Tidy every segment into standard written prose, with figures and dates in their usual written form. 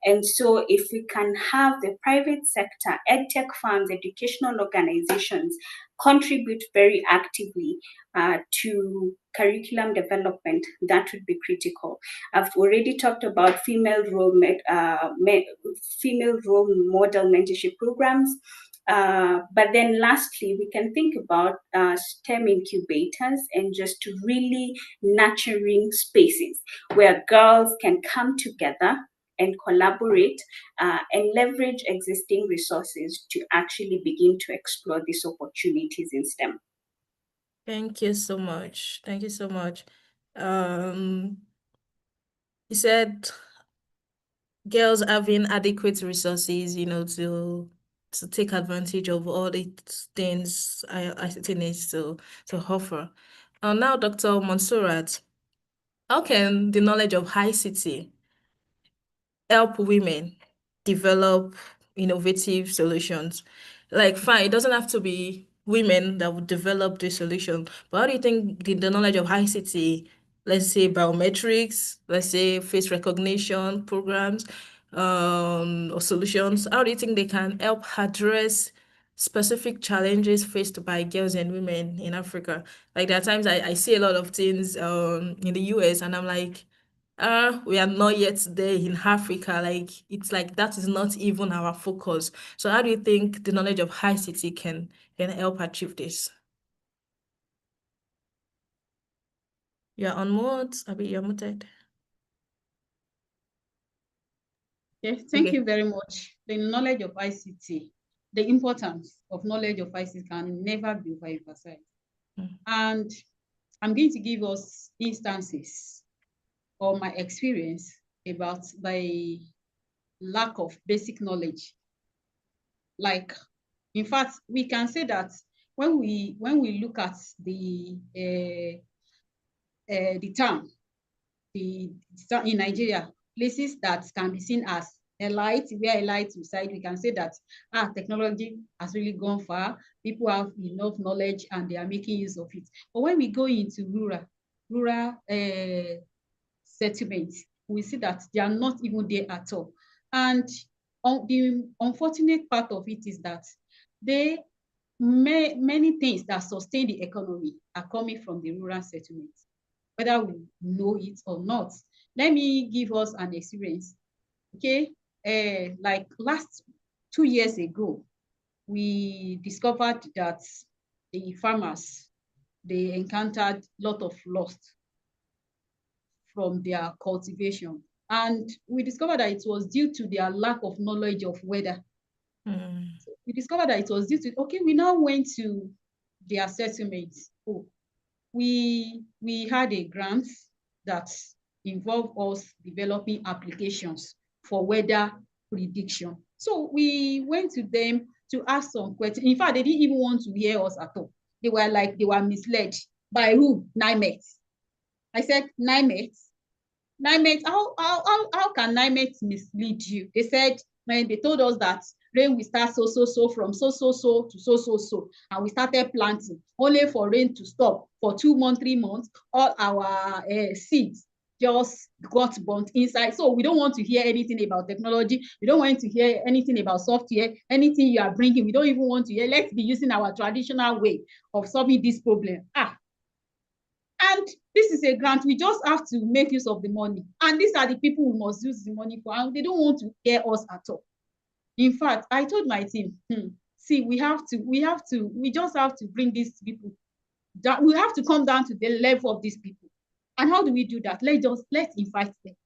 And so if we can have the private sector, edtech firms, educational organizations contribute very actively to curriculum development, that would be critical. I've already talked about female role model mentorship programs. But then lastly, we can think about STEM incubators and just really nurturing spaces where girls can come together and collaborate and leverage existing resources to actually begin to explore these opportunities in STEM. Thank you so much. Thank you so much. You said girls having adequate resources, to take advantage of all the things ICT needs to offer. Now, Dr. Monsurat, how can the knowledge of ICT help women develop innovative solutions? Like, fine, it doesn't have to be women that would develop the solution, but how do you think the knowledge of ICT, let's say biometrics, let's say face recognition programs, or solutions, how do you think they can help address specific challenges faced by girls and women in Africa? Like, there are times I see a lot of things in the US, and I'm like, we are not yet there in Africa. Like, it's like that is not even our focus. So how do you think the knowledge of ICT can help achieve this? You're on mute. Abi, you're muted. Yes, thank you very much. The knowledge of ICT, the importance of knowledge of ICT can never be overemphasized. And I'm going to give us instances or my experience about the lack of basic knowledge. Like, in fact, we can say that when we look at the term, in Nigeria, places that can be seen as elite, where elite reside, we can say that technology has really gone far. People have enough knowledge and they are making use of it. But when we go into rural settlements, we see that they are not even there at all. And the unfortunate part of it is that many things that sustain the economy are coming from the rural settlements, whether we know it or not. Let me give us an experience. Okay, like last 2 years ago, we discovered that the farmers, they encountered a lot of loss from their cultivation. And we discovered that it was due to their lack of knowledge of weather. So we discovered that it was due to, okay, we now went to their settlements. We had a grant that involved us developing applications for weather prediction. So we went to them to ask some questions. In fact, they didn't even want to hear us at all. They were misled. By who? NIMET. I said, NIMET? NIMET, how can NIMET mislead you? They said, man, they told us that rain will start so from so to so, and we started planting, only for rain to stop for 2 months, 3 months. All our seeds just got burnt inside. So we don't want to hear anything about technology. We don't want to hear anything about software, anything you are bringing. We don't even want to hear. Let's be using our traditional way of solving this problem. And this is a grant. We just have to make use of the money. And these are the people we must use the money for. And they don't want to hear us at all. In fact, I told my team, see, we just have to bring these people down. We have to come down to the level of these people. And how do we do that? Let's invite them.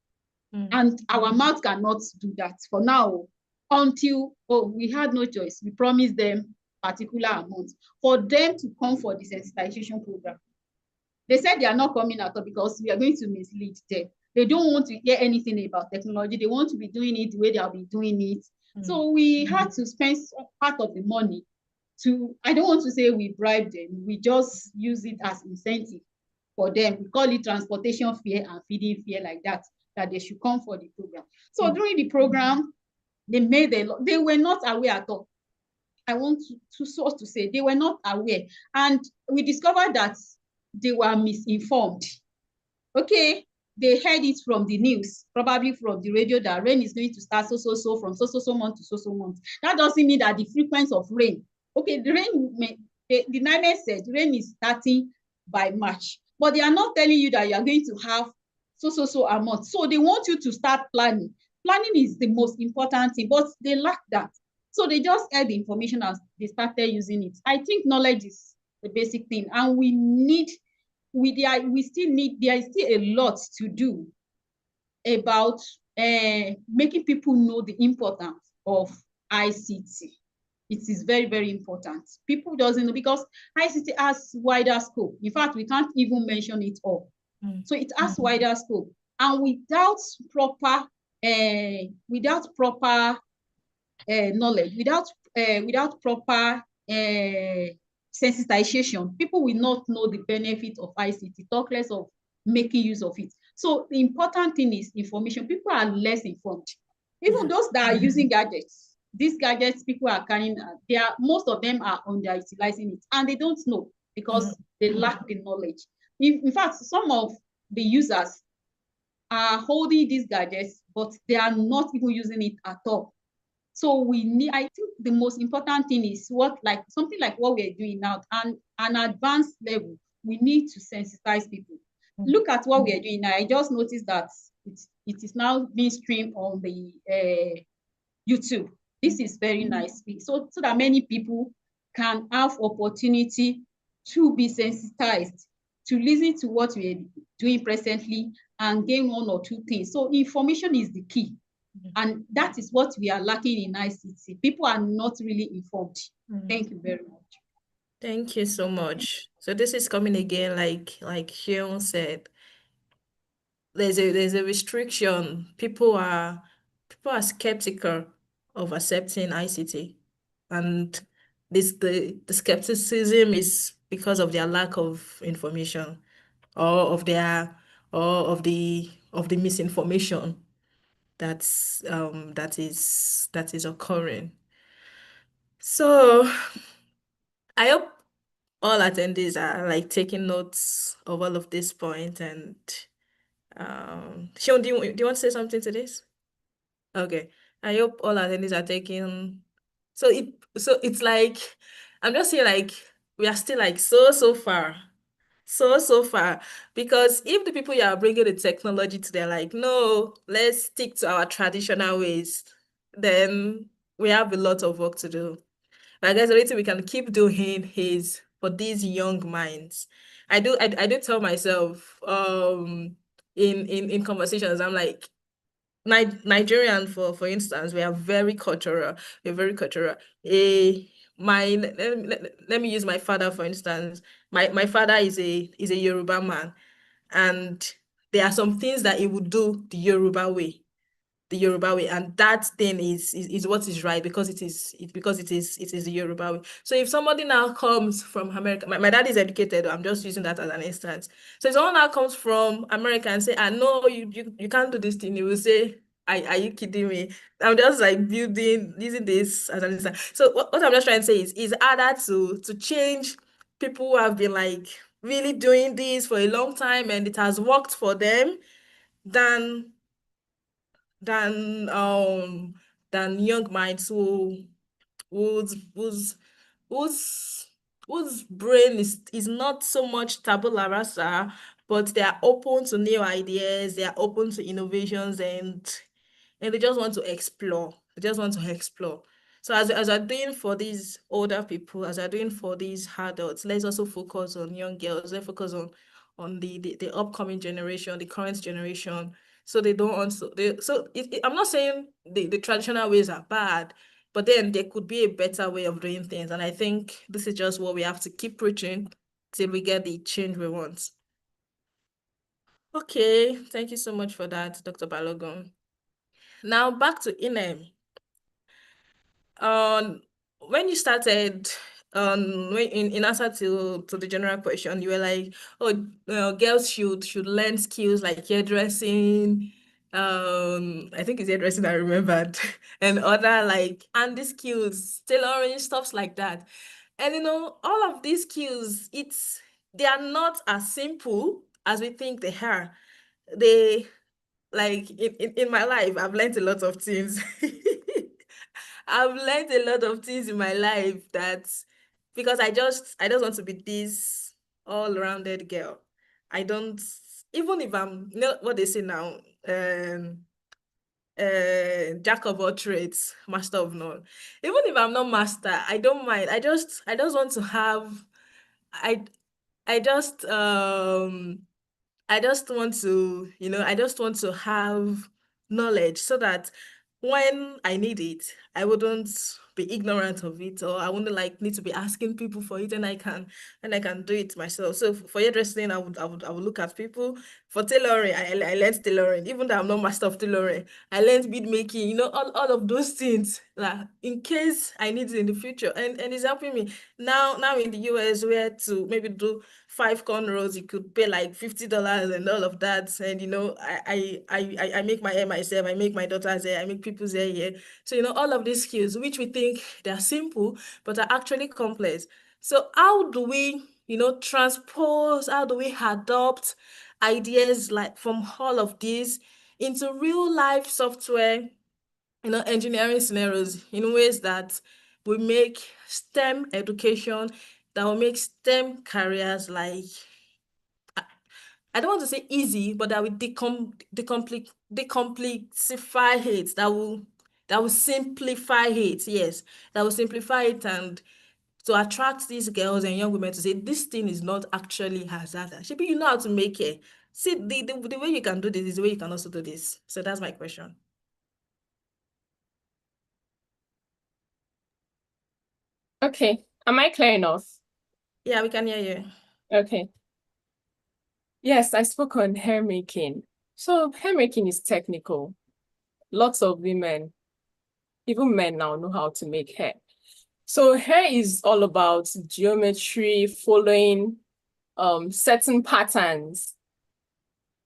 And our mouth cannot do that for now until we had no choice. We promised them particular amount for them to come for the sensitization program. They said they are not coming at all because we are going to mislead them. They don't want to hear anything about technology. They want to be doing it the way they have been doing it. So we had to spend part of the money I don't want to say we bribe them. We just use it as incentive for them. We call it transportation fare and feeding fare, like that they should come for the program. So during the program, they were not aware at all. I want to say they were not aware. And we discovered that they were misinformed. Okay, they heard it from the news, probably from the radio, that rain is going to start from so month to so month. That doesn't mean that the frequency of rain, okay, the rain the NIMET said rain is starting by March, but they are not telling you that you are going to have so a month. So they want you to start planning. Planning is the most important thing, but they lack that. So they just heard the information as they started using it. I think knowledge is the basic thing, and there is still a lot to do about making people know the importance of ICT. It is very, very important. People doesn't know, because ICT has wider scope. In fact, we can't even mention it all. So it has wider scope, and without proper knowledge, without proper sensitization, people will not know the benefit of ICT, talk less of making use of it. So the important thing is information. People are less informed. Even those that are using gadgets, these gadgets people are carrying, most of them are underutilizing it, and they don't know because they lack the knowledge. In fact, some of the users are holding these gadgets, but they are not even using it at all. So I think the most important thing is something like what we're doing now, and an advanced level, we need to sensitize people. Look at what we're doing now. I just noticed that it is now being streamed on the YouTube. This is very nice, so that many people can have opportunity to be sensitized, to listen to what we're doing presently and gain one or two things. So information is the key. And that is what we are lacking in ICT. People are not really informed. Thank you very much. Thank you so much. So this is coming again, like Shion said, there's a restriction. People are skeptical of accepting ICT, and the skepticism is because of their lack of information, or of the misinformation that is occurring. So I hope all attendees are like taking notes of all of this point. And Sean, do you want to say something to this? Okay. I hope all attendees are taking. So it's like, I'm just saying, like, we are still like so far. So far, because if the people you are bringing the technology to, they're like, no, let's stick to our traditional ways, then we have a lot of work to do. But I guess the only thing we can keep doing is for these young minds. I do tell myself in conversations, I'm like, Nigerian, for instance, we are very cultural. We're very cultural. Let me use my father, for instance. My father is a Yoruba man, and there are some things that he would do the Yoruba way. And that thing is what is right, because it is the Yoruba way. So if somebody now comes from America, my dad is educated, I'm just using that as an instance. So if someone now comes from America and say, I know you can't do this thing, you will say, are you kidding me? I'm just like using this as an instance. So what I'm just trying to say is harder to change people who have been like really doing this for a long time and it has worked for them, than than um than young minds whose whose whose whose brain is not so much tabula rasa, but they are open to new ideas, they are open to innovations, and they just want to explore. They just want to explore. So as I'm doing for these older people, as I'm doing for these adults, let's also focus on young girls. Let's focus on the upcoming generation, the current generation. So they don't also I'm not saying the traditional ways are bad, but then there could be a better way of doing things. And I think this is just what we have to keep preaching till we get the change we want. Okay, thank you so much for that, Dr. Balogun. Now back to Inem. When you started, in answer to the general question, you were like, oh, girls should learn skills like hairdressing. I think it's hairdressing, I remembered, and other like handy skills, tailoring, stuffs like that. And all of these skills, they are not as simple as we think they are. they like in my life, I've learned a lot of things. I've learned a lot of things in my life that because I just want to be this all-rounded girl. I don't even if I'm what they say now, jack of all trades, master of none. Even if I'm not master, I don't mind. I just want to have I I just I just want to, I just want to have knowledge so that when I need it, I wouldn't be ignorant of it, or I wouldn't like need to be asking people for it, and I can do it myself. So for hairdressing, I would look at people. For tailoring, I learned tailoring, even though I'm not master of tailoring. I learned bead making, all of those things, like in case I need it in the future, and it's helping me now in the US, where to maybe do 5 cornrows, you could pay like $50 and all of that. And I make my hair myself, I make my daughter's hair, I make people's hair here. So all of these skills, which we think they're simple, but are actually complex. So how do we, transpose, how do we adopt ideas like from all of these into real life software, engineering scenarios in ways that will make STEM education, that will make STEM careers like, I don't want to say easy, but that will decomplexify it, that will simplify it, yes, that will simplify it, and to attract these girls and young women to say this thing is not actually hazardous. Maybe you know how to make it. See, the way you can do this is the way you can also do this. So that's my question. Okay. Am I clear enough? Yeah, we can hear you. Okay. Yes, I spoke on hair making. So hair making is technical. Lots of women, even men now, know how to make hair. So hair is all about geometry, following certain patterns.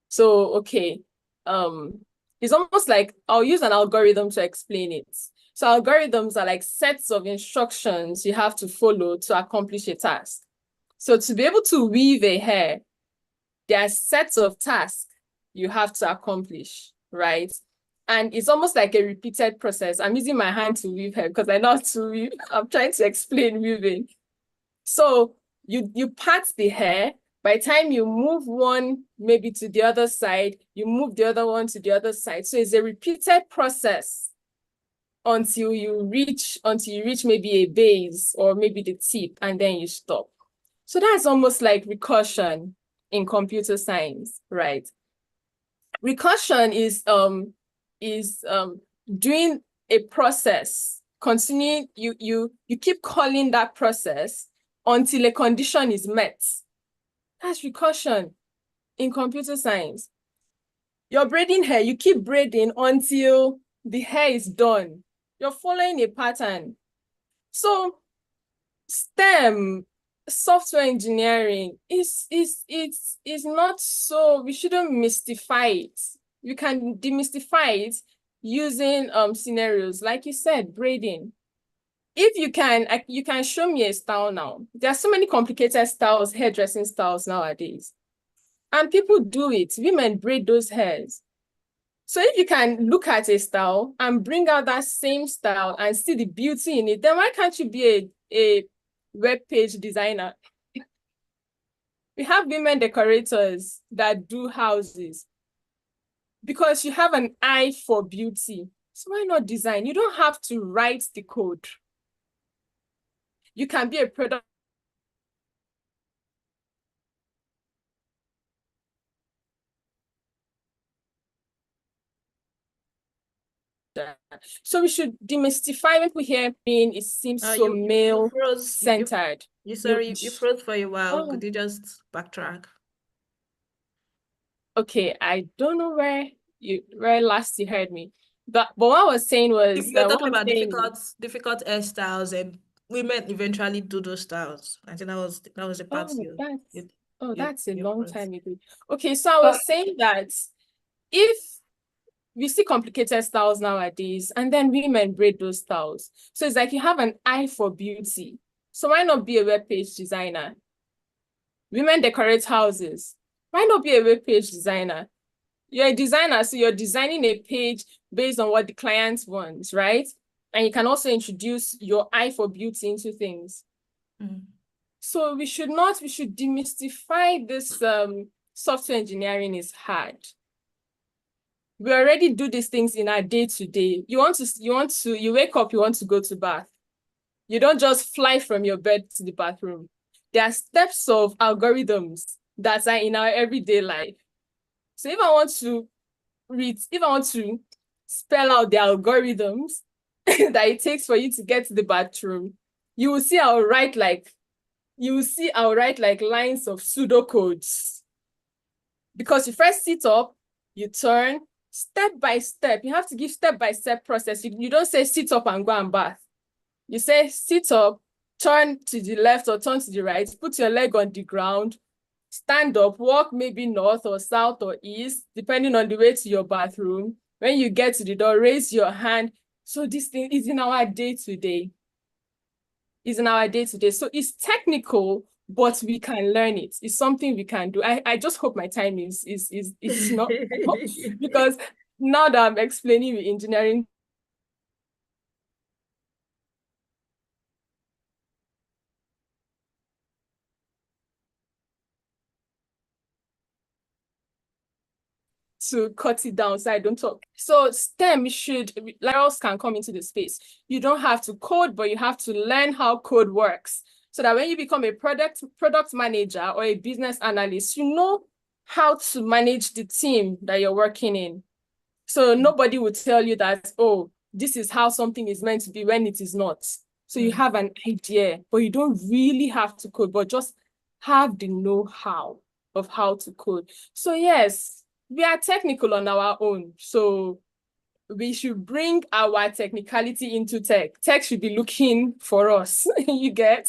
So, okay, it's almost like I'll use an algorithm to explain it. So algorithms are like sets of instructions you have to follow to accomplish a task. So to be able to weave a hair, there are sets of tasks you have to accomplish, right? And it's almost like a repeated process. I'm using my hand to weave hair because I know how to weave. I'm trying to explain weaving. So you part the hair. By the time you move one maybe to the other side, you move the other one to the other side. So it's a repeated process until you reach maybe a base or maybe the tip, and then you stop. So that's almost like recursion in computer science, right? Recursion is doing a process, continuing, you keep calling that process until a condition is met. That's recursion in computer science. You're braiding hair, you keep braiding until the hair is done. You're following a pattern. So STEM, software engineering, is not so, we shouldn't mystify it. You can demystify it using scenarios, like you said, braiding. If you can show me a style now. There are so many complicated styles, hairdressing styles nowadays. And people do it. Women braid those hairs. So if you can look at a style and bring out that same style and see the beauty in it, then why can't you be a web page designer? We have women decorators that do houses because you have an eye for beauty. So why not design? You don't have to write the code. You can be a product. So we should demystify when we hear being, it seems so male centered. You froze for a while. Could you just backtrack? Okay, I don't know where last you heard me. But what I was saying was You're talking about difficult hairstyles, and women eventually do those styles. I think that was the part that's a long time ago. Okay, so I was saying that if we see complicated styles nowadays, and then women braid those styles. So it's like you have an eye for beauty. So why not be a web page designer? Women decorate houses. Why not be a web page designer? you're a designer, so you're designing a page based on what the client wants, right? And you can also introduce your eye for beauty into things. So we should demystify this software engineering is hard. We already do these things in our day-to-day. You wake up, you want to go to bath. You don't just fly from your bed to the bathroom. There are steps of algorithms that are in our everyday life. So if I want to spell out the algorithms that it takes for you to get to the bathroom, you will see I'll write like lines of pseudocodes. Because you first sit up, you turn, step by step. You have to give step-by-step process. You don't say sit up and go and bath. You say sit up, turn to the left or turn to the right, put your leg on the ground, stand up, walk maybe north or south or east, depending on the way to your bathroom. When you get to the door, raise your hand. So this thing is in our day-to-day. So it's technical, but we can learn it. It's something we can do. I just hope my time is not because now that I'm explaining the engineering to cut it down so I don't talk. So STEM laterals can come into the space. You don't have to code, but you have to learn how code works. So that when you become a product manager or a business analyst, you know how to manage the team that you're working in. So nobody will tell you that, oh, this is how something is meant to be when it is not. So you have an idea, but you don't really have to code, but just have the know-how of how to code. So yes, we are technical on our own. So we should bring our technicality into tech. Tech should be looking for us, you get?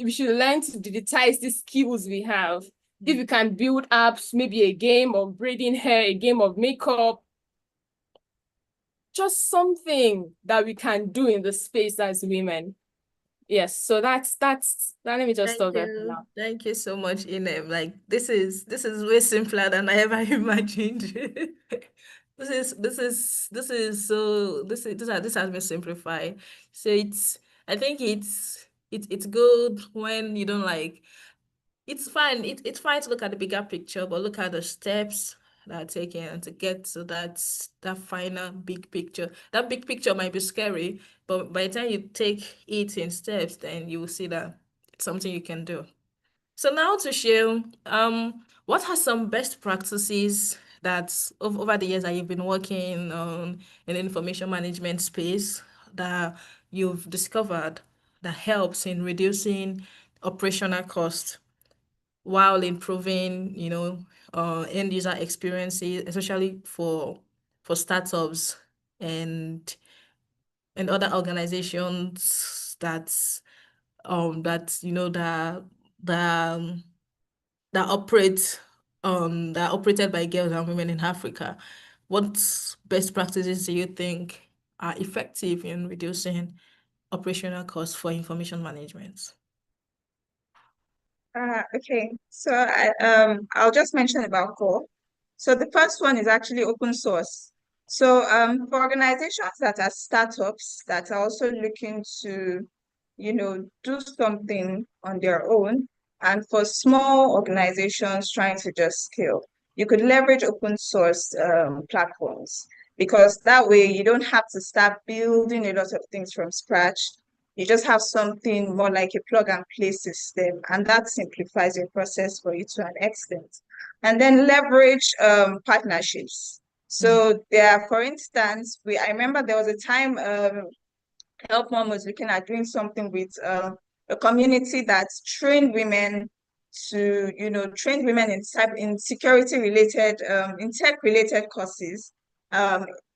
We should learn to digitize the skills we have. If you can build apps, maybe a game of braiding hair, a game of makeup, just something that we can do in the space as women. Yes, so that's let me just stop there for now. Thank you so much, Inem. Like this is way simpler than I ever imagined. This has been simplified. So I think it's good when you don't like. It's fine. It's fine to look at the bigger picture, but look at the steps that are taken to get to that final big picture. That big picture might be scary, but by the time you take it in steps, then you will see that it's something you can do. So now to share, what are some best practices that over the years that you've been working on in the information management space that you've discovered that helps in reducing operational costs while improving, end user experiences, especially for startups and other organizations that that operate that are operated by girls and women in Africa. What best practices do you think are effective in reducing operational costs for information management? Okay, so I'll just mention about core. So the first one is actually open source. So for organizations that are startups that are also looking to, do something on their own, and for small organizations trying to just scale, you could leverage open source platforms, because that way you don't have to start building a lot of things from scratch. You just have something more like a plug and play system, and that simplifies your process for you to an extent. And then leverage partnerships. So there, for instance, I remember there was a time Help Mom was looking at doing something with a community that trained women to, train women in security related, in tech related courses,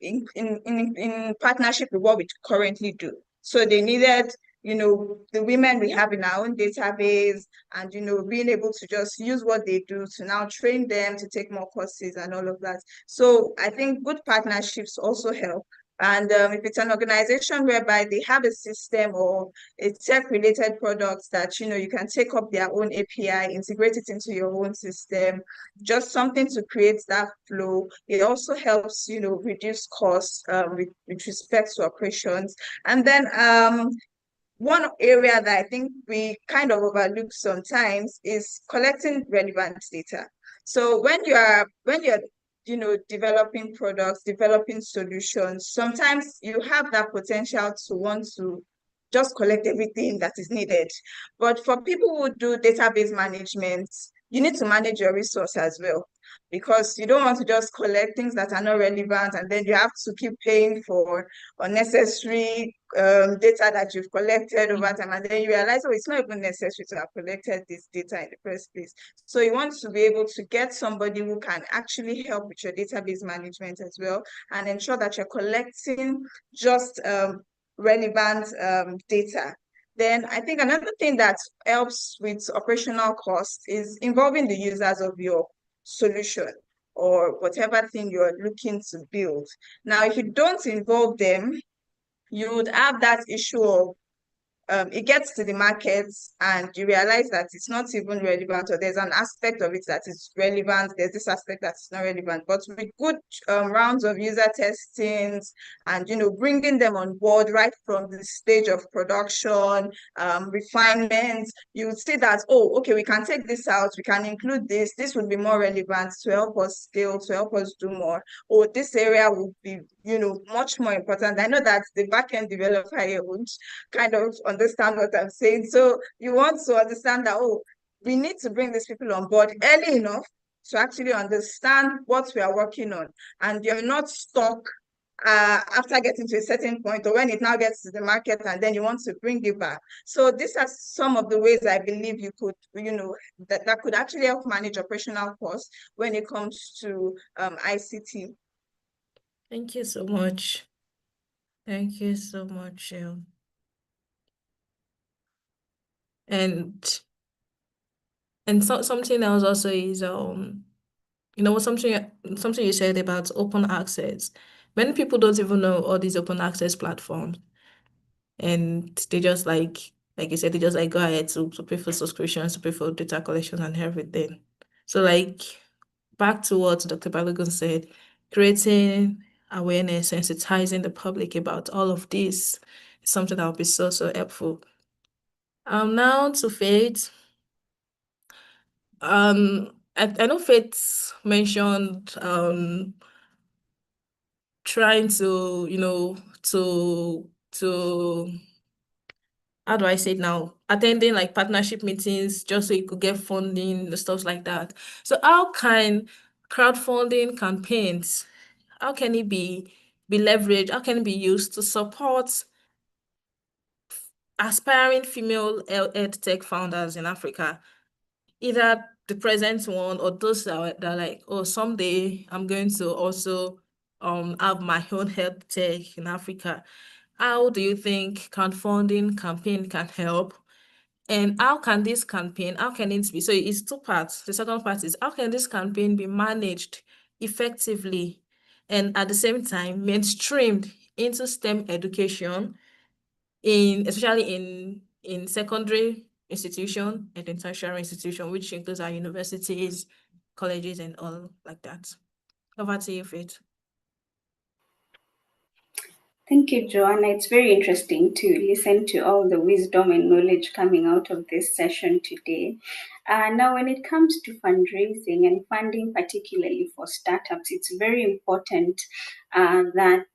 in partnership with what we currently do. So they needed, the women we have in our own database, and, being able to just use what they do to now train them to take more courses and all of that. So I think good partnerships also help. And if it's an organization whereby they have a system or a tech-related product that, you can take up their own API, integrate it into your own system, just something to create that flow. It also helps, reduce costs with respect to operations. And then one area that I think we kind of overlook sometimes is collecting relevant data. So when you're developing products, developing solutions, sometimes you have that potential to want to just collect everything that is needed. But for people who do database management, you need to manage your resource as well, because you don't want to just collect things that are not relevant and then you have to keep paying for unnecessary data that you've collected over time, and then you realize, oh, it's not even necessary to have collected this data in the first place. So you want to be able to get somebody who can actually help with your database management as well, and ensure that you're collecting just relevant data. Then I think another thing that helps with operational costs is involving the users of your solution or whatever thing you're looking to build. Now, if you don't involve them, you would have that issue of it gets to the markets and you realize that it's not even relevant, or there's an aspect of it that is relevant, there's this aspect that's not relevant. But with good rounds of user testings and bringing them on board right from the stage of production, refinement, you would see that, oh, okay, we can take this out, we can include this would be more relevant to help us scale, to help us do more, or this area would be much more important. I know that the backend developer here would kind of understand what I'm saying. So you want to understand that, oh, we need to bring these people on board early enough to actually understand what we are working on. And you're not stuck after getting to a certain point, or when it now gets to the market and then you want to bring it back. So these are some of the ways I believe you could, that could actually help manage operational costs when it comes to ICT. Thank you so much. Thank you so much. And something else also is something you said about open access. Many people don't even know all these open access platforms, and they just like you said, they just like go ahead to pay for subscriptions, to pay for data collection and everything. So like back to what Dr. Balogun said, creating awareness, sensitizing the public about all of this is something that will be so helpful. Now to Faith. I know Faith mentioned trying to, to how do I say it now? Attending like partnership meetings just so you could get funding and stuff like that. So how can crowdfunding campaigns, how can it be leveraged? How can it be used to support aspiring female ed tech founders in Africa? Either the present one or those that are like, oh, someday I'm going to also have my own health tech in Africa. How do you think crowdfunding campaign can help? And how can this campaign, how can it be? So it's two parts. The second part is how can this campaign be managed effectively and at the same time mainstreamed into STEM education, especially in secondary institution and in tertiary institution, which includes our universities, colleges, and all like that. Over to you, Faith. Thank you, Joanna. It's very interesting to listen to all the wisdom and knowledge coming out of this session today. Now, when it comes to fundraising and funding, particularly for startups, it's very important that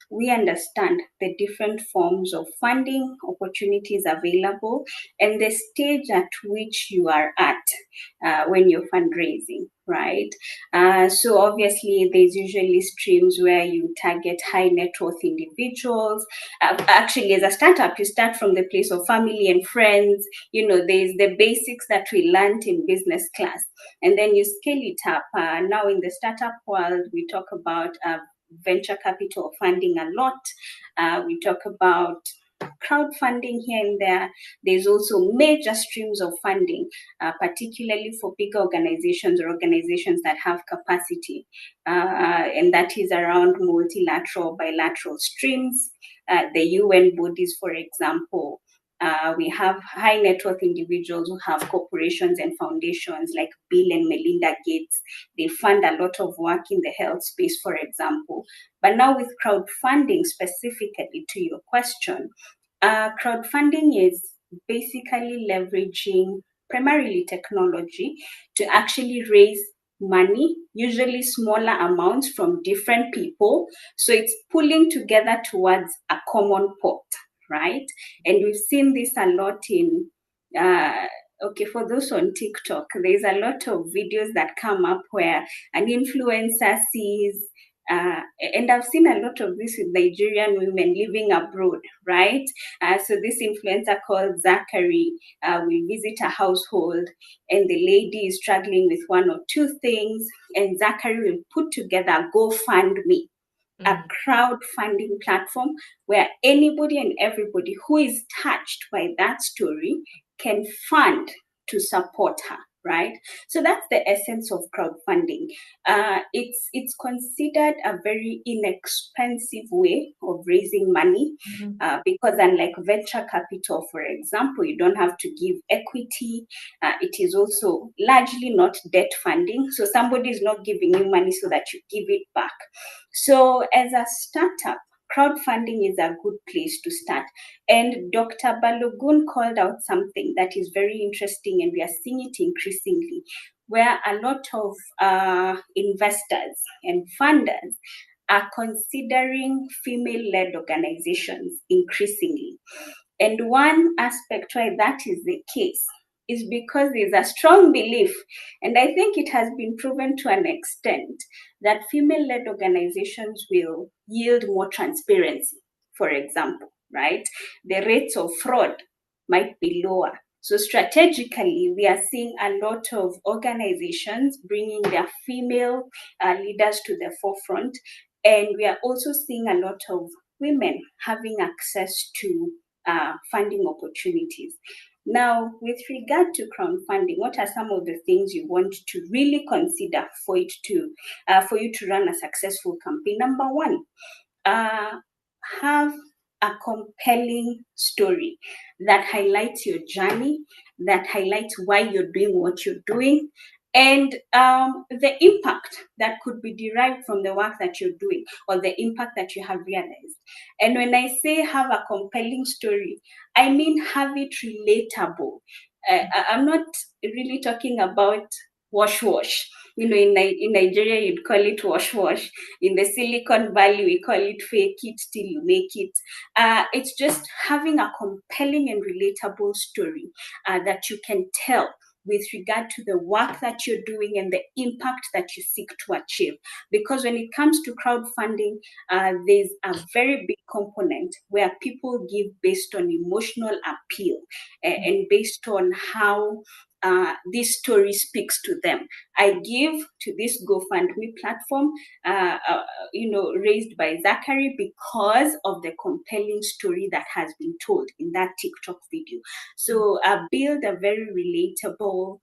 we understand the different forms of funding opportunities available and the stage at which you are at when you're fundraising, right? So obviously there's usually streams where you target high net worth individuals. Actually, as a startup, you start from the place of family and friends. There's the basics that we learned in business class, and then you scale it up. Now in the startup world, we talk about venture capital funding a lot. We talk about crowdfunding here and there. There's also major streams of funding, particularly for bigger organizations or organizations that have capacity, and that is around multilateral, bilateral streams. The UN bodies, for example. We have high net worth individuals who have corporations and foundations like Bill and Melinda Gates. They fund a lot of work in the health space, for example. But now with crowdfunding, specifically to your question, crowdfunding is basically leveraging primarily technology to actually raise money, usually smaller amounts from different people. So it's pulling together towards a common pot, right? And we've seen this a lot in, okay, for those on TikTok, there's a lot of videos that come up where an influencer sees, and I've seen a lot of this with Nigerian women living abroad, right? So this influencer called Zachary will visit a household, and the lady is struggling with one or two things, and Zachary will put together GoFundMe, a crowdfunding platform where anybody and everybody who is touched by that story can fund to support her, right? So that's the essence of crowdfunding. It's considered a very inexpensive way of raising money, because unlike venture capital, for example, you don't have to give equity. It is also largely not debt funding. So somebody is not giving you money so that you give it back. So as a startup, crowdfunding is a good place to start. And Dr. Balogun called out something that is very interesting, and we are seeing it increasingly, where a lot of investors and funders are considering female-led organizations increasingly. And one aspect why that is the case is because there's a strong belief, and I think it has been proven to an extent, that female-led organizations will yield more transparency, for example, right? The rates of fraud might be lower. So strategically, we are seeing a lot of organizations bringing their female leaders to the forefront, and we are also seeing a lot of women having access to funding opportunities. Now, with regard to crowdfunding, what are some of the things you want to really consider for you to run a successful campaign? Number one, have a compelling story that highlights your journey, that highlights why you're doing what you're doing, and the impact that could be derived from the work that you're doing, or the impact that you have realized. And when I say have a compelling story, I mean have it relatable. I'm not really talking about wash. You know, in Nigeria, you'd call it wash. In the Silicon Valley, we call it fake it till you make it. It's just having a compelling and relatable story that you can tell with regard to the work that you're doing and the impact that you seek to achieve. Because when it comes to crowdfunding, there's a very big component where people give based on emotional appeal and based on how this story speaks to them. I give to this GoFundMe platform, raised by Zachary, because of the compelling story that has been told in that TikTok video. So build a very relatable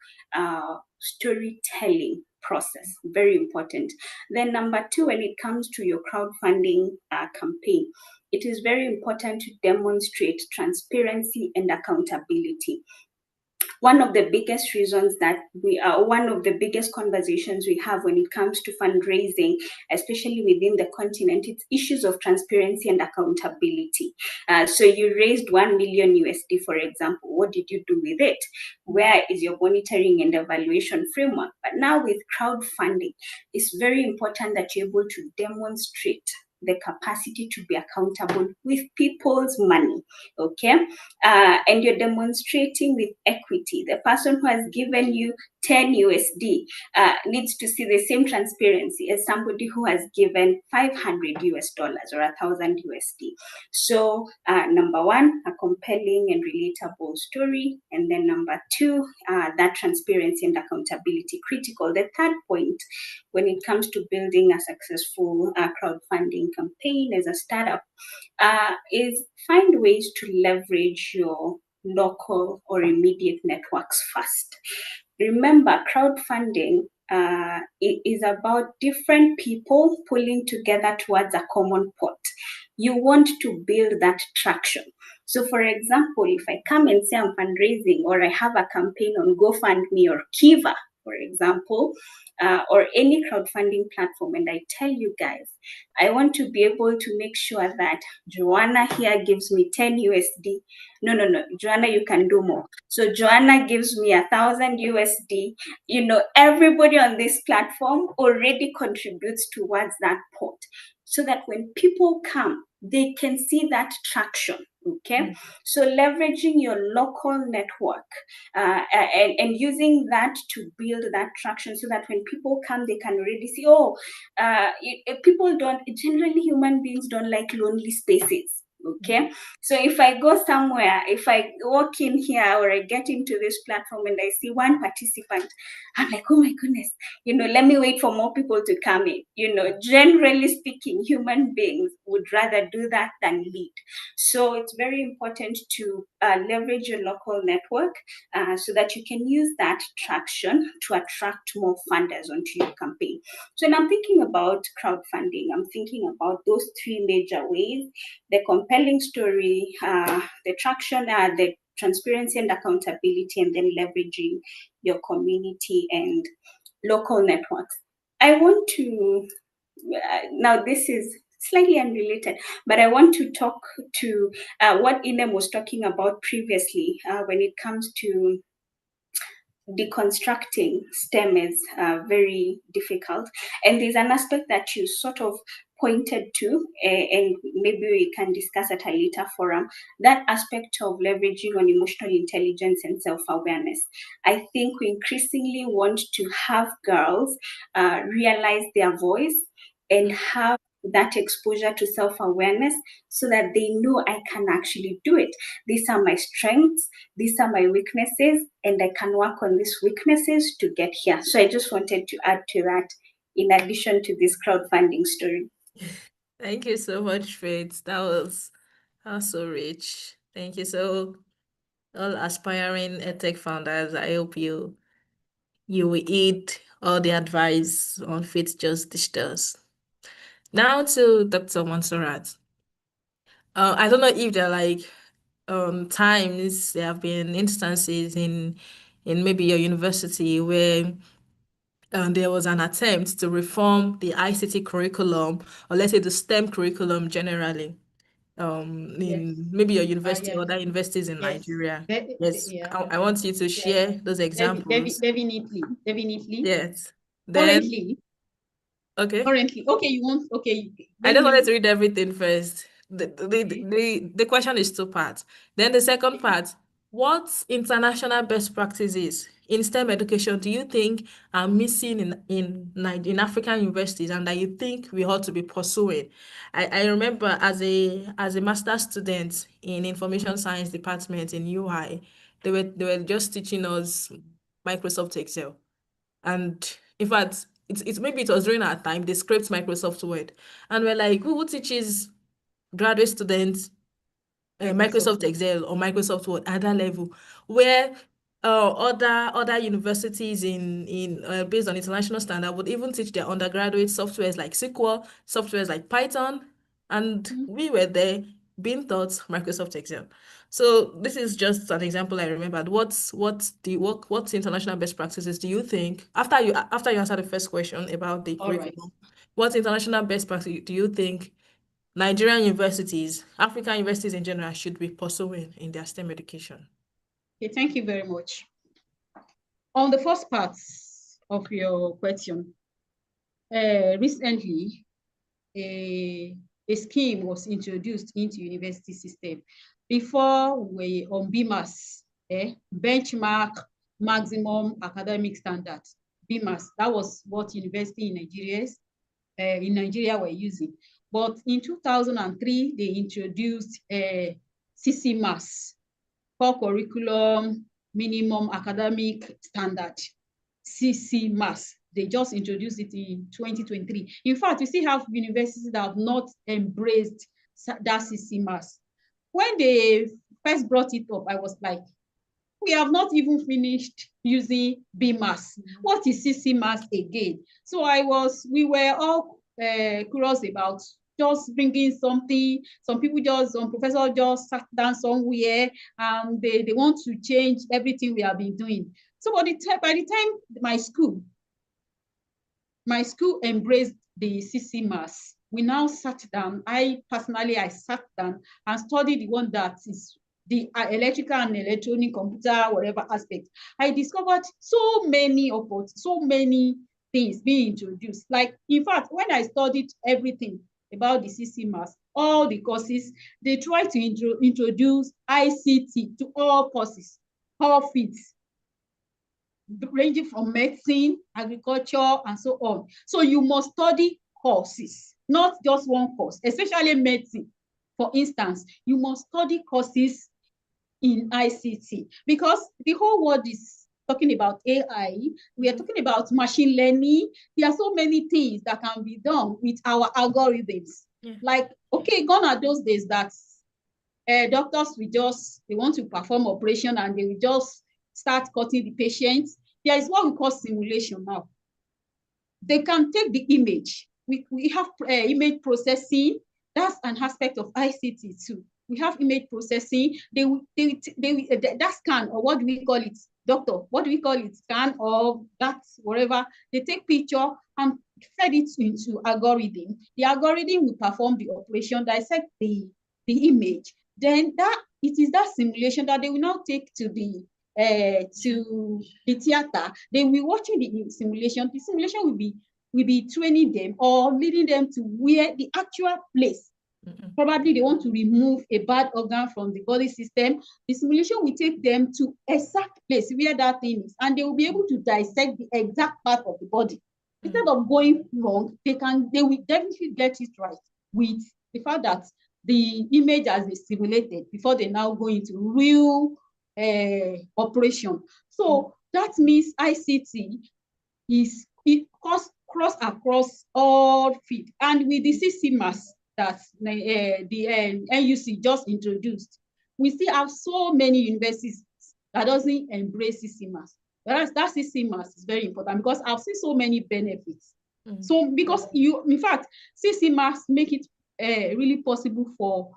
storytelling process, very important. Then number two, when it comes to your crowdfunding campaign, it is very important to demonstrate transparency and accountability. One of the biggest reasons that one of the biggest conversations we have when it comes to fundraising, especially within the continent, it's issues of transparency and accountability. So you raised $1 million USD, for example. What did you do with it? Where is your monitoring and evaluation framework? But now with crowdfunding, it's very important that you're able to demonstrate the capacity to be accountable with people's money, okay? And you're demonstrating with equity. The person who has given you 10 USD needs to see the same transparency as somebody who has given 500 US dollars or 1,000 USD. So number one, a compelling and relatable story. And then number two, that transparency and accountability critical. The third point, when it comes to building a successful crowdfunding campaign as a startup, is find ways to leverage your local or immediate networks first. Remember, crowdfunding is about different people pulling together towards a common pot. You want to build that traction. So, for example, if I come and say I'm fundraising, or I have a campaign on GoFundMe or Kiva, for example, or any crowdfunding platform, and I tell you guys, I want to be able to make sure that Joanna here gives me 10 USD. No, Joanna, you can do more. So Joanna gives me 1,000 USD. Everybody on this platform already contributes towards that pot, so that when people come, they can see that traction. Okay, so leveraging your local network and using that to build that traction, so that when people come, they can already see, people don't, generally human beings don't like lonely spaces. Okay, so if I go somewhere, if I walk in here or I get into this platform and I see one participant, I'm like, oh my goodness, let me wait for more people to come in. Generally speaking, human beings would rather do that than lead. So it's very important to leverage your local network so that you can use that traction to attract more funders onto your campaign. So when I'm thinking about crowdfunding, I'm thinking about those three major ways: the compelling story, the traction, the transparency and accountability, and then leveraging your community and local networks. I want to, now this is slightly unrelated, but I want to talk to what Inem was talking about previously when it comes to deconstructing STEM is very difficult. And there's an aspect that you sort of pointed to, and maybe we can discuss at a later forum, that aspect of leveraging on emotional intelligence and self-awareness. I think we increasingly want to have girls realize their voice and have that exposure to self-awareness, so that they know I can actually do it. These are my strengths, these are my weaknesses, and I can work on these weaknesses to get here. So I just wanted to add to that, in addition to this crowdfunding story. Thank you so much, Faith. That was so rich. Thank you. So, all aspiring edtech founders, I hope you will eat all the advice on Faith just dished us. Now to Dr. Monserrat. I don't know if there are like times there have been instances in maybe your university where there was an attempt to reform the ICT curriculum, or let's say the STEM curriculum generally, in Yes. maybe your university or Yes. other universities in Yes. Nigeria. Yes, Yeah. I want you to Yes. share those examples. Definitely. Yes. Then, Currently. okay. Okay, you want, okay, I let just wanted me, to read everything first. okay. The question is two parts. Then the second part, what international best practices in STEM education do you think are missing in African universities, and that you think we ought to be pursuing? I remember as a master's student in information science department in UI, they were just teaching us Microsoft Excel. And in fact, it's maybe it was during our time they scraped Microsoft Word, and we're like, who teaches graduate students Microsoft. Microsoft Excel or Microsoft Word at that level, where other universities in based on international standard would even teach their undergraduate softwares like SQL, softwares like Python, and we were there being taught Microsoft Excel. So this is just an example I remembered. What's international best practices do you think, after you answer the first question about the All right. curriculum, what international best practice do you think Nigerian universities, African universities in general, should be pursuing in their STEM education? Okay, thank you very much. On the first part of your question, recently, a scheme was introduced into university system. Before we on BMAS, benchmark maximum academic standards, BMAS. That was what university in Nigeria were using. But in 2003, they introduced CCMAS, Core Curriculum Minimum Academic Standard, CCMAS. They just introduced it in 2023. In fact, we still have universities that have not embraced that CCMAS. When they first brought it up, I was like, we have not even finished using BMAS. What is CCMAS again? So we were all curious about just bringing something. Some professors just sat down somewhere and they want to change everything we have been doing. So by the time my school embraced the CCMAS, we now sat down. I sat down and studied the one that is the electrical and electronic computer, whatever aspect. I discovered so many things being introduced. Like, in fact, when I studied everything about the CCMAS, all the courses, they try to introduce ICT to all courses, all fields, ranging from medicine, agriculture, and so on. So you must study courses, not just one course, especially medicine. For instance, you must study courses in ICT, because the whole world is talking about AI. We are talking about machine learning. There are so many things that can be done with our algorithms. Yeah. Like, okay, gone are those days that doctors they want to perform operation and they will just start cutting the patients. There is what we call simulation now. They can take the image. We have image processing. That's an aspect of ICT too. We have image processing. That scan, or what do we call it, doctor? What do we call it? Scan or that, whatever. They take picture and fed it into algorithm. The algorithm will perform the operation, dissect the image. Then it is that simulation that they will now take to the theater. They will be watching the simulation. The simulation will be training them or leading them to where the actual place. Probably they want to remove a bad organ from the body system. The simulation will take them to exact place where that thing is, and they will be able to dissect the exact part of the body. Instead of going wrong, they will definitely get it right with the fact that the image has been simulated before they now go into real operation. So that means ICT cross across all fields, and with the CCMAS that the NUC just introduced, we still have so many universities that doesn't embrace CCMAS. Whereas that CCMAS is very important, because I've seen so many benefits. So because in fact, CCMAS make it really possible for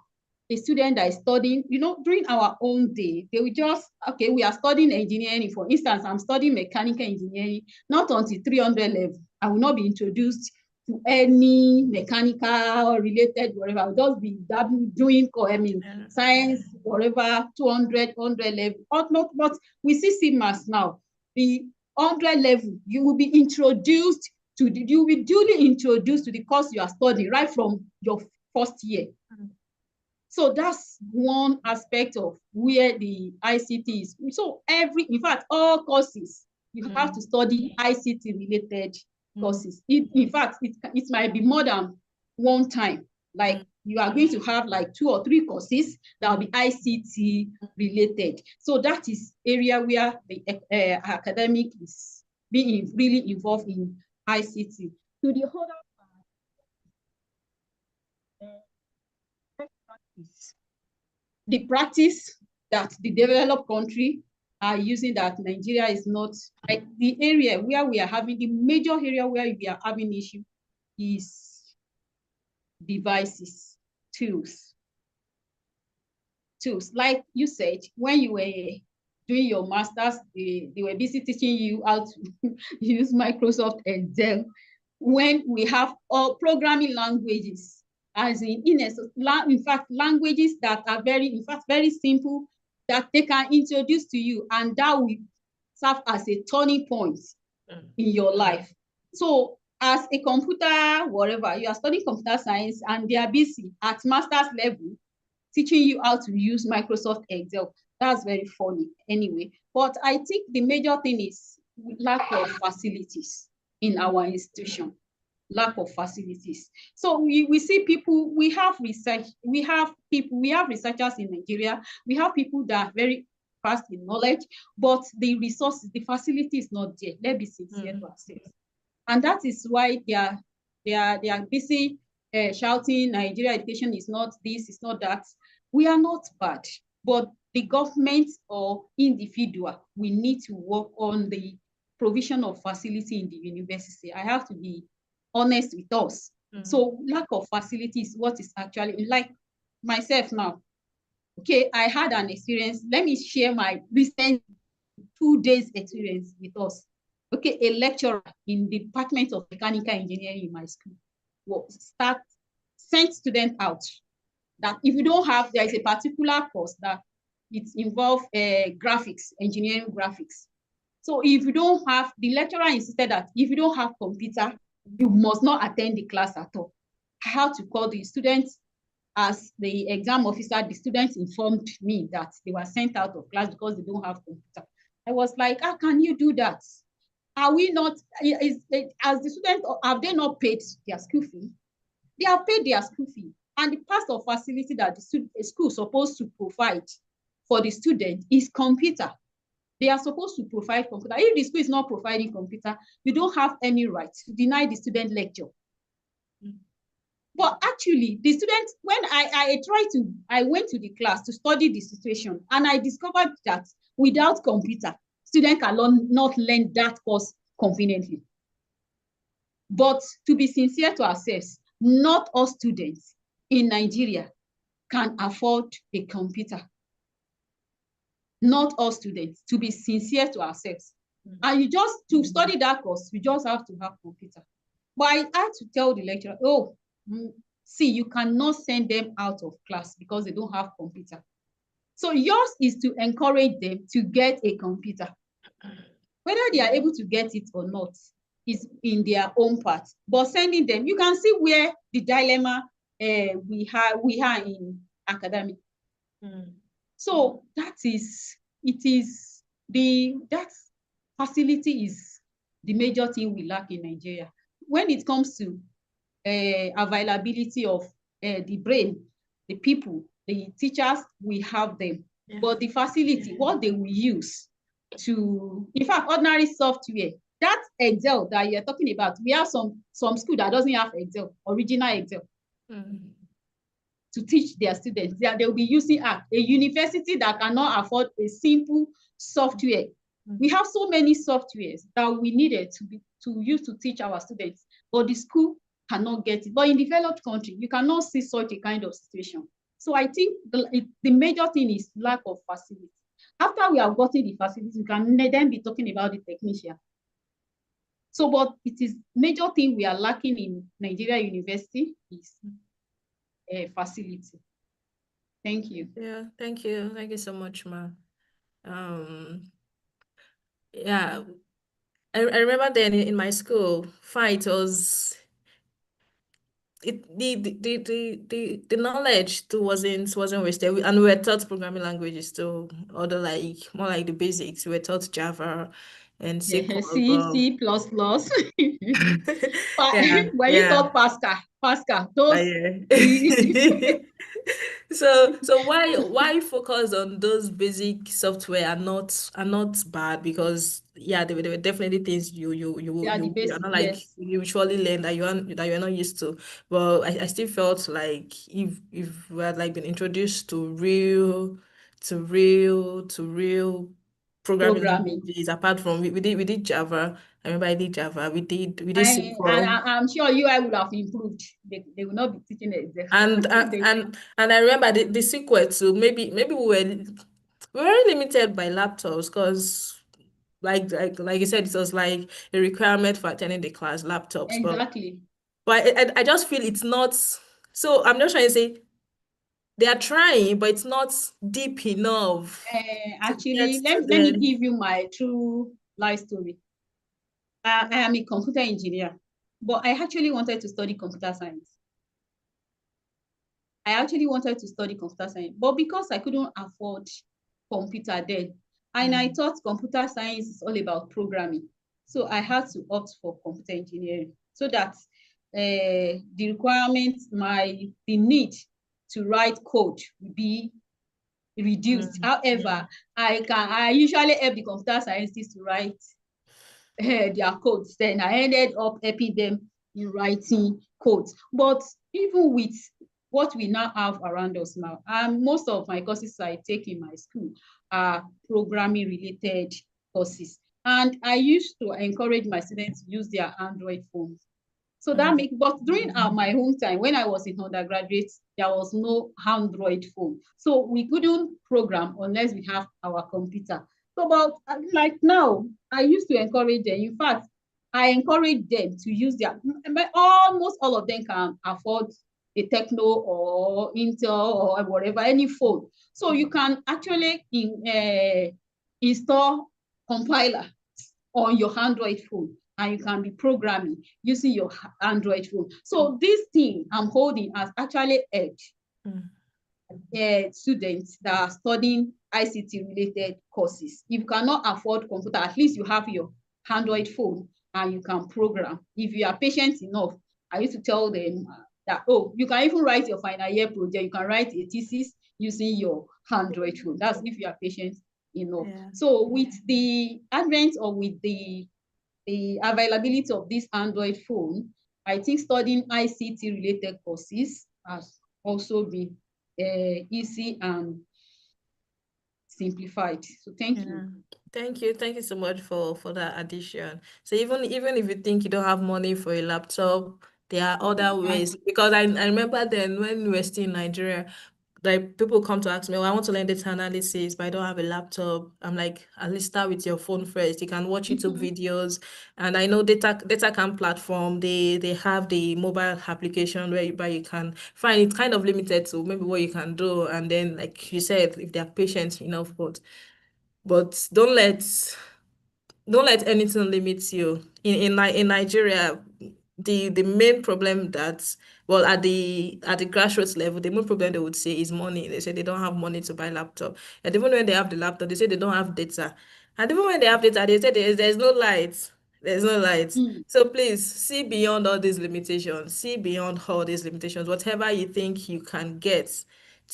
a student that is studying, during our own day, they will just, okay, we are studying engineering. For instance, I'm studying mechanical engineering, not until 300 level. I will not be introduced to any mechanical related, whatever. I'll just be doing science, whatever, 200 level. But we see CMAS now, the 100 level, you will be introduced to you will be duly introduced to the course you are studying right from your first year. So that's one aspect of where the ICT is. So in fact, all courses, you have to study ICT related courses. In fact, it might be more than one time. Like you are going to have like 2 or 3 courses that will be ICT related. So that is area where the academic is being really involved in ICT. To the other the practice that the developed country are using, that Nigeria is not, like the area where we are having, the major area where we are having issue is devices, tools. Like you said, when you were doing your master's, they were busy teaching you how to use Microsoft Excel. When we have all programming languages, as in fact, languages that are very simple, that they can introduce to you, and that will serve as a turning point in your life. So as a computer, whatever, you are studying computer science and they are busy at master's level teaching you how to use Microsoft Excel. That's very funny anyway. But I think the major thing is lack of facilities in our institution. Lack of facilities. So we see people, we have research, we have researchers in Nigeria, we have people that are very fast in knowledge, but the resources, the facility is not there. Let's be sincere to ourselves. And that is why they are busy shouting Nigeria education is not this, it's not that. We are not bad, but the government or individual, we need to work on the provision of facility in the university. I have to be honest with us. So lack of facility is what is actually, like myself now. Okay, I had an experience. Let me share my recent 2 days experience with us. Okay, a lecturer in the Department of Mechanical Engineering in my school sent students out that if you don't have, there is a particular course that it involves graphics, engineering graphics. So if you don't have, the lecturer insisted that if you don't have computer, you must not attend the class at all. I had to call the students. As the exam officer, the students informed me that they were sent out of class because they don't have computer. I was like, how can you do that? Are we not, as the students, have they not paid their school fee? They have paid their school fee. And the part of facility that the school is supposed to provide for the student is computer. They are supposed to provide computer. If the school is not providing computer, you don't have any right to deny the student lecture. But actually, the students, when I went to the class to study the situation, and I discovered that without computer, students cannot learn that course conveniently. But to be sincere to ourselves, not all students in Nigeria can afford a computer. Not all students, to be sincere to ourselves. And to study that course, you just have to have computer. But I had to tell the lecturer, see, you cannot send them out of class because they don't have computer. So yours is to encourage them to get a computer. Whether they are able to get it or not is in their own part. But sending them, you can see where the dilemma we are in academic. So that facility is the major thing we lack in Nigeria. When it comes to availability of the brain, the people, the teachers, we have them. But the facility, what they will use to, in fact, ordinary software, that Excel that you're talking about, we have some school that doesn't have Excel, original Excel. To teach their students. They'll be using a university that cannot afford a simple software. We have so many softwares that we needed to use to teach our students, but the school cannot get it. But in developed country, you cannot see such a kind of situation. So I think the major thing is lack of facility. After we have gotten the facilities, we can then be talking about the technician. So, but it is major thing we are lacking in Nigeria University is facility. Thank you. Yeah, thank you. Thank you so much, Ma. Yeah, I remember then in my school, fine, it was the knowledge too wasn't wasted, and we were taught programming languages too, other like more like the basics. We were taught Java and SQL, C++. yeah, When you thought Pascal, those. yeah. So why focus on those basic software are not bad, because yeah, there were definitely things you They are the are basic, not like yes. you usually learn that you're not used to. But I still felt like if we had like been introduced to real programming Programming. languages, apart from we did Java. I remember I did Java. We did And SQL. I'm sure UI would have improved. They will not be teaching Excel. And I remember the sequel too. Maybe we were very limited by laptops, because like you said, it was like a requirement for attending the class, laptops. Exactly. But I just feel it's not. So I'm just trying to say they are trying, but it's not deep enough to Actually, get to let me them. give you my true life story. I am a computer engineer, but I actually wanted to study computer science. But because I couldn't afford computer then. And I thought computer science is all about programming. So I had to opt for computer engineering so that the requirement, the need to write code will be reduced. However, I usually help the computer scientists to write their codes. Then I ended up helping them in writing codes. But even with what we now have around us now, and most of my courses I take in my school are programming related courses. And I used to encourage my students to use their Android phones. So that makes, but during my home time, when I was in undergraduate, there was no Android phone. So we couldn't program unless we have our computer. So about like now, I used to encourage them. In fact, I encourage them to use their, almost all of them can afford a Techno or Intel or whatever, any phone. So you can actually install compiler on your Android phone, and you can be programming using your Android phone. So this thing I'm holding has actually helped students that are studying ICT related courses. If you cannot afford computer, at least you have your Android phone and you can program. If you are patient enough, I used to tell them that, oh, you can even write your final year project. You can write a thesis using your Android phone. That's if you are patient enough. So with the advent or with the availability of this Android phone, I think studying ICT related courses has also been easy and simplified. So thank you. Thank you so much for that addition. So even if you think you don't have money for a laptop, there are other ways. Because I remember then when we were still in Nigeria, like people come to ask me, oh, I want to learn data analysis, but I don't have a laptop. I'm like, at least start with your phone first. You can watch YouTube videos. And I know data camp platform, they have the mobile application where you can find it kind of limited to maybe what you can do. And then like you said, if they're patient enough, but don't let anything limit you. In Nigeria, the main problem that, well, at the grassroots level, the main problem they would say is money. They say they don't have money to buy laptop. And even when they have the laptop, they say they don't have data. And even when they have data, they say there's no light. There's no light. So please see beyond all these limitations. See beyond all these limitations. Whatever you think you can get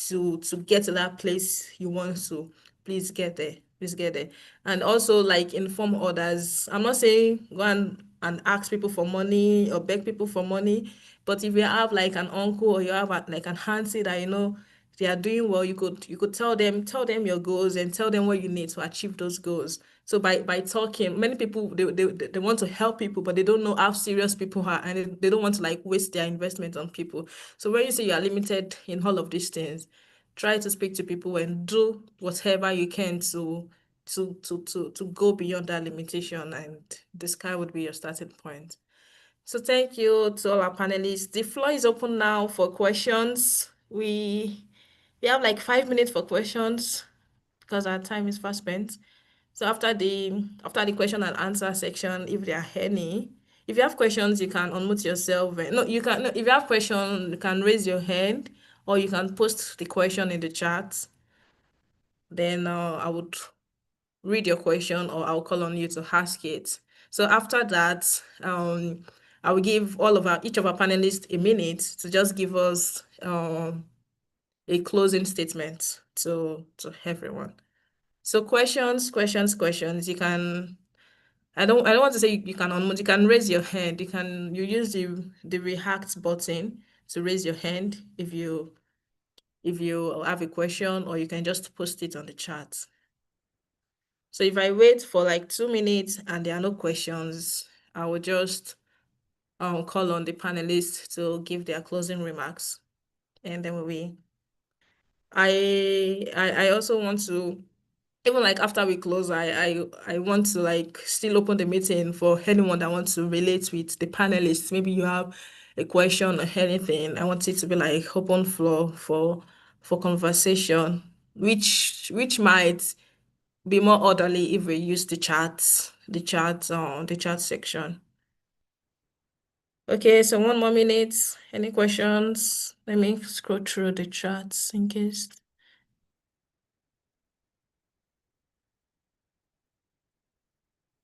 to get to that place you want to, please get there. Please get there. And also like inform others. I'm not saying go and ask people for money or beg people for money, but if you have like an uncle or you have like an auntie that you know they are doing well, you could tell them your goals and tell them what you need to achieve those goals. So by talking, many people they want to help people, but they don't know how serious people are, and they don't want to like waste their investment on people. So when you say you are limited in all of these things, try to speak to people and do whatever you can to go beyond that limitation, and the sky would be your starting point. So thank you to all our panelists. The floor is open now for questions. We have like 5 minutes for questions because our time is fast spent. So after the question and answer section, if there are any, if you have questions, you can unmute yourself. No, you can. No, if you have questions, you can raise your hand, or you can post the question in the chat. Then I would read your question, or I'll call on you to ask it. So after that, I will give each of our panelists a minute to just give us a closing statement to everyone. So questions. You can. I don't want to say you can unmute. You can raise your hand. You use the react button to raise your hand if you have a question, or you can just post it on the chat. So if I wait for like 2 minutes and there are no questions, I will just call on the panelists to give their closing remarks, and then I also want to, even like after we close, I want to like still open the meeting for anyone that wants to relate with the panelists. Maybe you have a question or anything. I want it to be like open floor for conversation, which might be more orderly if we use the chat section. Okay, so 1 more minute. Any questions? Let me scroll through the chats in case.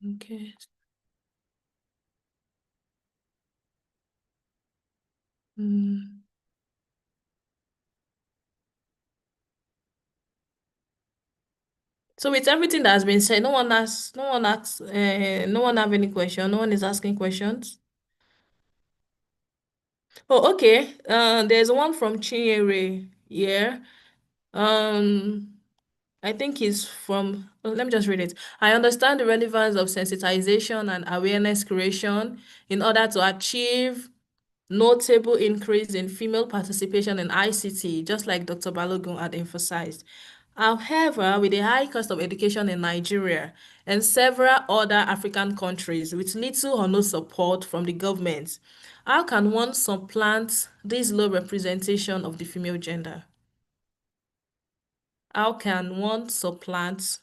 Okay. Mm. So with everything that has been said, no one asks, no one have any question. No one is asking questions. Oh, okay. There's one from Chinyere here. I think he's from, let me just read it. I understand the relevance of sensitization and awareness creation in order to achieve notable increase in female participation in ICT, just like Dr. Balogun had emphasized. However, with the high cost of education in Nigeria and several other African countries with little or no support from the government, how can one supplant this low representation of the female gender? How can one supplant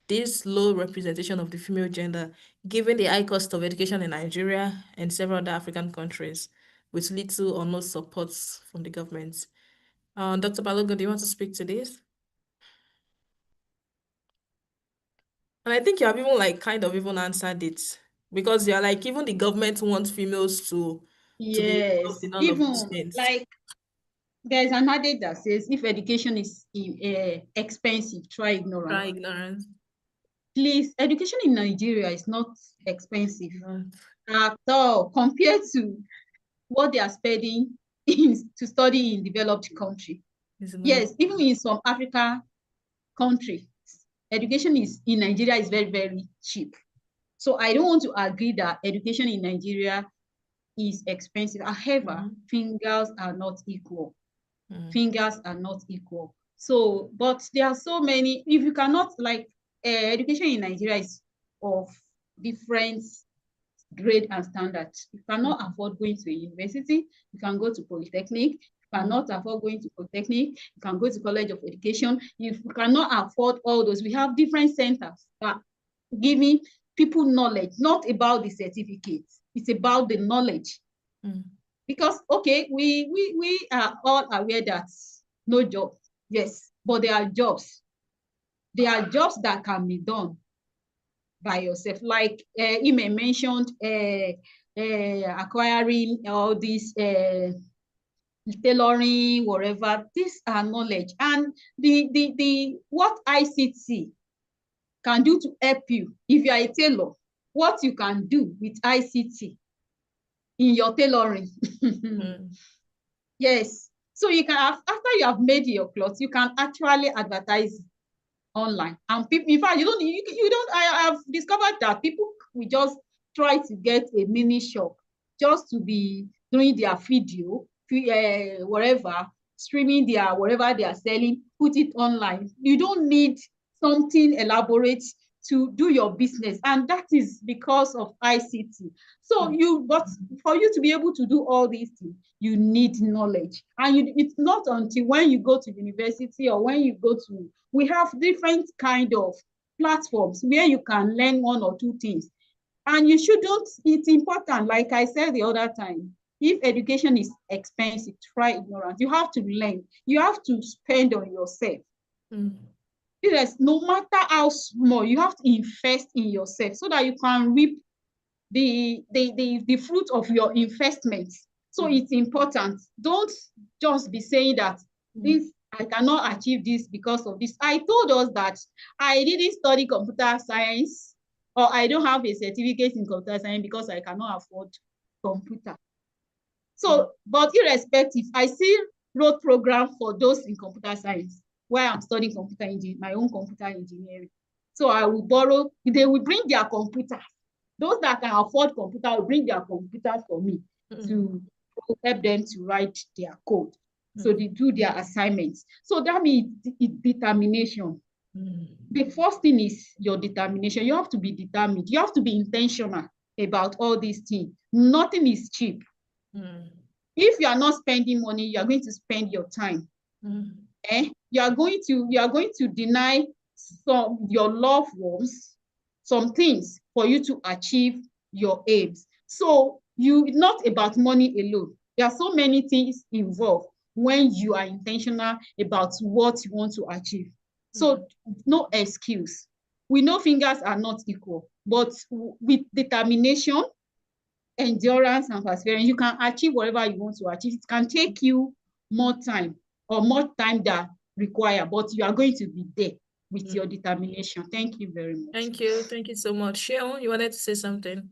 this low representation of the female gender, given the high cost of education in Nigeria and several other African countries with little or no support from the government? Dr. Balogun, do you want to speak to this? And I think you have even kind of even answered it, because you're like, even the government wants females to be involved Yes, in all of these even things. like there's an adage that says if education is expensive, try ignorance. Try ignorance. Please, education in Nigeria is not expensive Not. at all compared to what they are spending to study in developed country. It's not. Yes, even in some Africa countries, education in Nigeria is very, very cheap. So I don't want to agree that education in Nigeria is expensive. However, fingers are not equal. Fingers are not equal. So, but there are so many, if you cannot, like, education in Nigeria is of different grade and standard. You cannot afford going to a university, you can go to polytechnic. You cannot afford going to polytechnic, you can go to college of education. If you cannot afford all those, we have different centers that giving people knowledge, not about the certificates, it's about the knowledge. Because okay, we are all aware that no job, yes, but there are jobs. There are jobs that can be done by yourself. Like Ime mentioned, acquiring all these tailoring, whatever. These are knowledge, and the what ICT can do to help you. If you are a tailor, what you can do with ICT in your tailoring. Yes. So you can have, after you have made your clothes, you can actually advertise online. And people, in fact, I have discovered that people will just try to get a mini shop just to be doing their video, whatever, streaming their whatever they are selling, put it online. You don't need something elaborate to do your business, and that is because of ICT. So but for you to be able to do all these things, you need knowledge. And it's not until when you go to university or when you go to, we have different kind of platforms where you can learn one or two things. And you shouldn't, it's important, like I said the other time, if education is expensive, try ignorance. You have to learn. You have to spend on yourself. Yes, no matter how small, you have to invest in yourself so that you can reap the fruit of your investment. So it's important. Don't just be saying that this, I cannot achieve this because of this. I told us that I didn't study computer science, or I don't have a certificate in computer science because I cannot afford computer. So, but irrespective, I still wrote program for those in computer science while I'm studying computer engineering, my own computer engineering. So I will borrow, they will bring their computer. Those that can afford computer will bring their computers for me to help them to write their code. So they do their assignments. So that means it's determination. The first thing is your determination. You have to be determined. You have to be intentional about all these things. Nothing is cheap. If you are not spending money, you are going to spend your time. You are going to deny your loved ones some things for you to achieve your aims. So it's not about money alone. There are so many things involved when you are intentional about what you want to achieve. So no excuse. We know fingers are not equal, but with determination, endurance, and perseverance, you can achieve whatever you want to achieve. It can take you more time than required, but you are going to be there with your determination. Thank you very much. Thank you. Thank you so much. Sheon, you wanted to say something?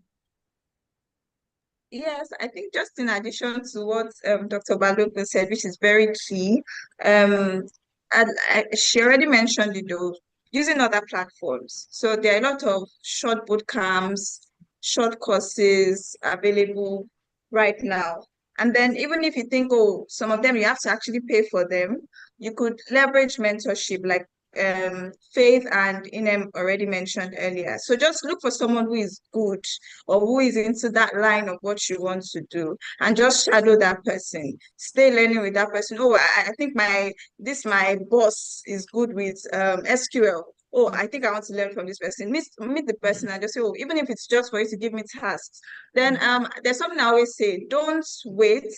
Yes, I think just in addition to what Dr. Balogun said, which is very key, um, she already mentioned it though, using other platforms. So there are a lot of short boot camps, short courses available right now. And then even if you think, oh, some of them you have to actually pay for them, you could leverage mentorship like Faith and Inem already mentioned earlier. So just look for someone who is good or who is into that line of what you want to do and just shadow that person. Stay learning with that person. Oh, I think my boss is good with SQL. Oh, I think I want to learn from this person. Meet the person and just say, oh, even if it's just for you to give me tasks. Then there's something I always say, don't wait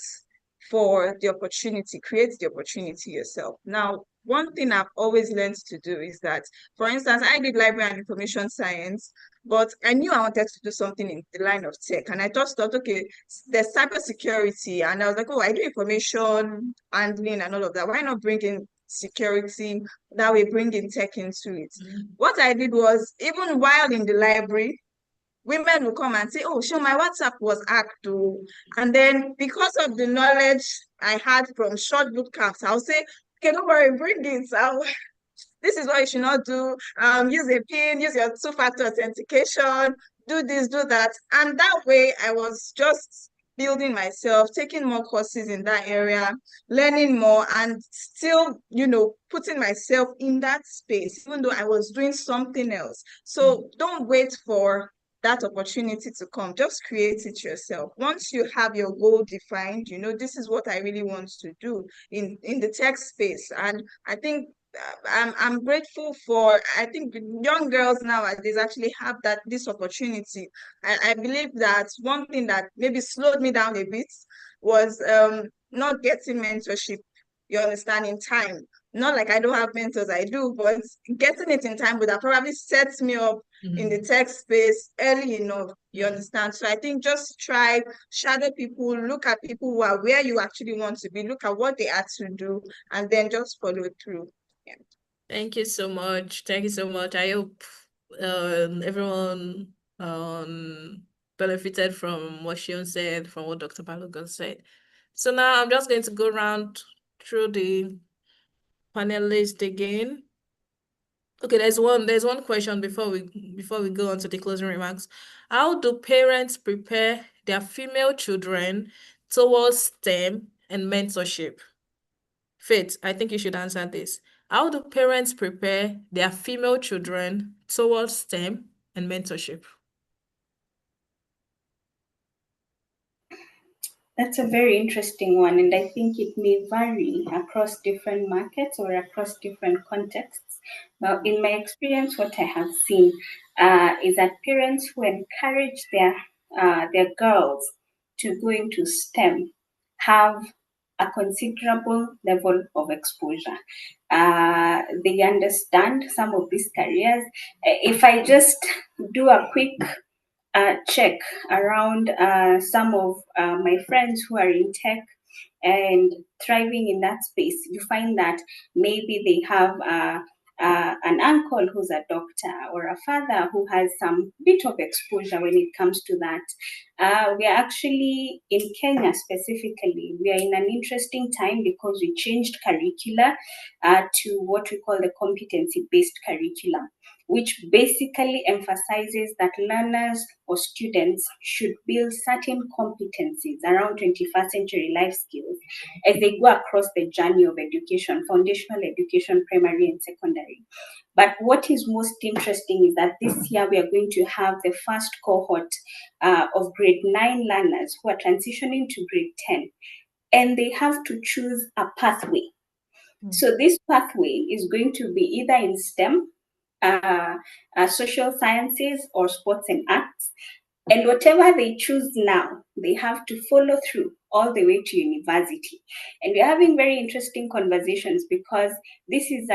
for the opportunity, create the opportunity yourself. Now, one thing I've always learned to do is that, for instance, I did library and information science, but I knew I wanted to do something in the line of tech. And I just thought, okay, there's cybersecurity. And I was like, oh, I do information handling and all of that. Why not bring in security? That way, bring in tech into it. What I did was, even while in the library, women will come and say, oh, sure, my WhatsApp was hacked too. And then because of the knowledge I had from short boot camps, I'll say, okay, don't worry, bring it. This is what you should not do. Use a PIN, use your two-factor authentication, do this, do that. And that way I was just building myself, taking more courses in that area, learning more, and still, putting myself in that space, even though I was doing something else. So don't wait for that opportunity to come. Just create it yourself. Once you have your goal defined, this is what I really want to do in the tech space. And I think I'm grateful for, I think young girls nowadays actually have this opportunity. I believe that one thing that maybe slowed me down a bit was not getting mentorship, you understand, in time. Not like I don't have mentors, I do, but getting it in time would have probably set me up in the tech space early enough, you understand? So I think just try, shadow people, look at people who are where you actually want to be, look at what they had to do, and then just follow through. Yeah. Thank you so much. Thank you so much. I hope everyone benefited from what Shion said, from what Dr. Balogun said. So now I'm just going to go around through the panelists again. Okay, there's one question before we go on to the closing remarks. How do parents prepare their female children towards STEM and mentorship? Faith, I think you should answer this. How do parents prepare their female children towards STEM and mentorship? That's a very interesting one, and I think it may vary across different markets or across different contexts. But in my experience, what I have seen is that parents who encourage their girls to go into STEM have a considerable level of exposure. They understand some of these careers. If I just do a quick check around some of my friends who are in tech and thriving in that space, you find that maybe they have an uncle who's a doctor or a father who has some bit of exposure when it comes to that. We are actually, in Kenya specifically, we are in an interesting time because we changed curricula to what we call the competency-based curriculum, which basically emphasizes that learners or students should build certain competencies around 21st century life skills as they go across the journey of education, foundational education, primary and secondary. But what is most interesting is that this year we are going to have the first cohort of grade 9 learners who are transitioning to grade 10, and they have to choose a pathway. So this pathway is going to be either in STEM, social sciences, or sports and arts. And whatever they choose now, they have to follow through all the way to university. And we're having very interesting conversations because this is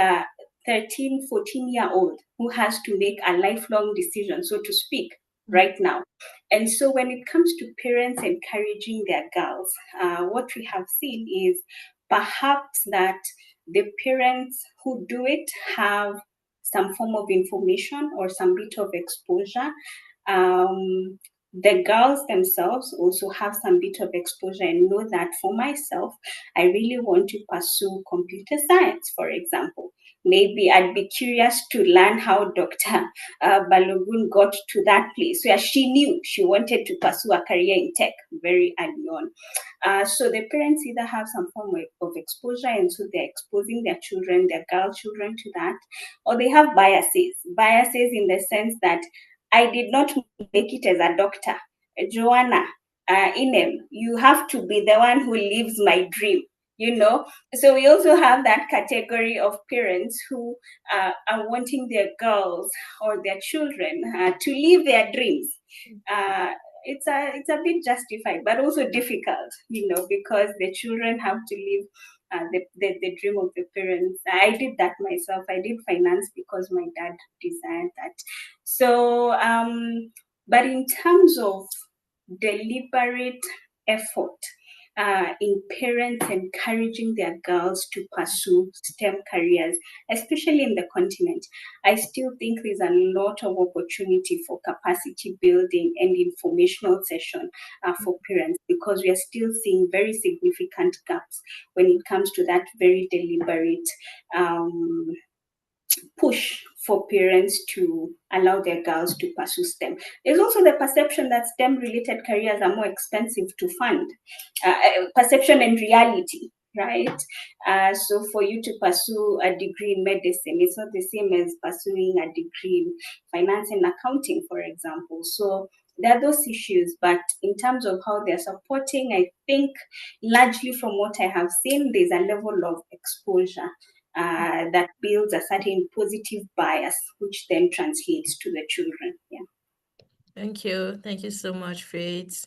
13, 14-year-old who has to make a lifelong decision, so to speak, right now. And so when it comes to parents encouraging their girls, what we have seen is perhaps that the parents who do it have some form of information or some bit of exposure. The girls themselves also have some bit of exposure and know that for myself, I really want to pursue computer science, for example. Maybe I'd be curious to learn how Dr. Balogun got to that place where she knew she wanted to pursue a career in tech very early on. So the parents either have some form of exposure, and so they're exposing their children, their girl children, to that, or they have biases. Biases in the sense that I did not make it as a doctor. Joanna, Inem, you have to be the one who lives my dream, you know? So we also have that category of parents who are wanting their girls or their children to live their dreams. It's a bit justified, but also difficult, you know, because the children have to live the dream of the parents. I did that myself. I did finance because my dad desired that. So, but in terms of deliberate effort in parents encouraging their girls to pursue STEM careers, especially in the continent, I still think there's a lot of opportunity for capacity building and informational session for parents, because we are still seeing very significant gaps when it comes to that very deliberate push for parents to allow their girls to pursue STEM. There's also the perception that STEM-related careers are more expensive to fund, perception and reality, right? So for you to pursue a degree in medicine, it's not the same as pursuing a degree in finance and accounting, for example. So there are those issues, but in terms of how they're supporting, I think largely from what I have seen, there's a level of exposure that builds a certain positive bias, which then translates to the children. Yeah. Thank you. Thank you so much, Faith.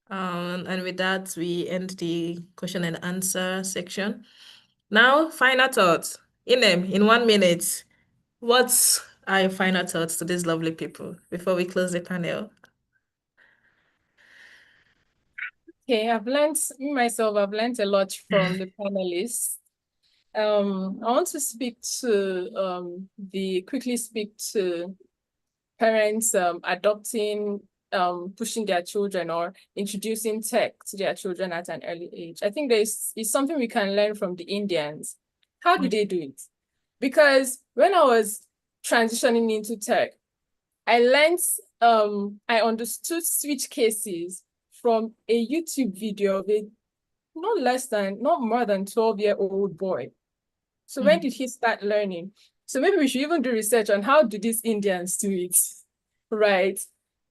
And with that, we end the question and answer section. Now, final thoughts. In 1 minute, what are your final thoughts to these lovely people before we close the panel? Okay, I've learned a lot from the panelists. I want to quickly speak to parents adopting, pushing their children or introducing tech to their children at an early age. I think it's something we can learn from the Indians. How do they do it? Because when I was transitioning into tech, I learned, I understood switch cases from a YouTube video of a not more than 12-year-old boy. So when did he start learning? So maybe we should even do research on how do these Indians do it, right?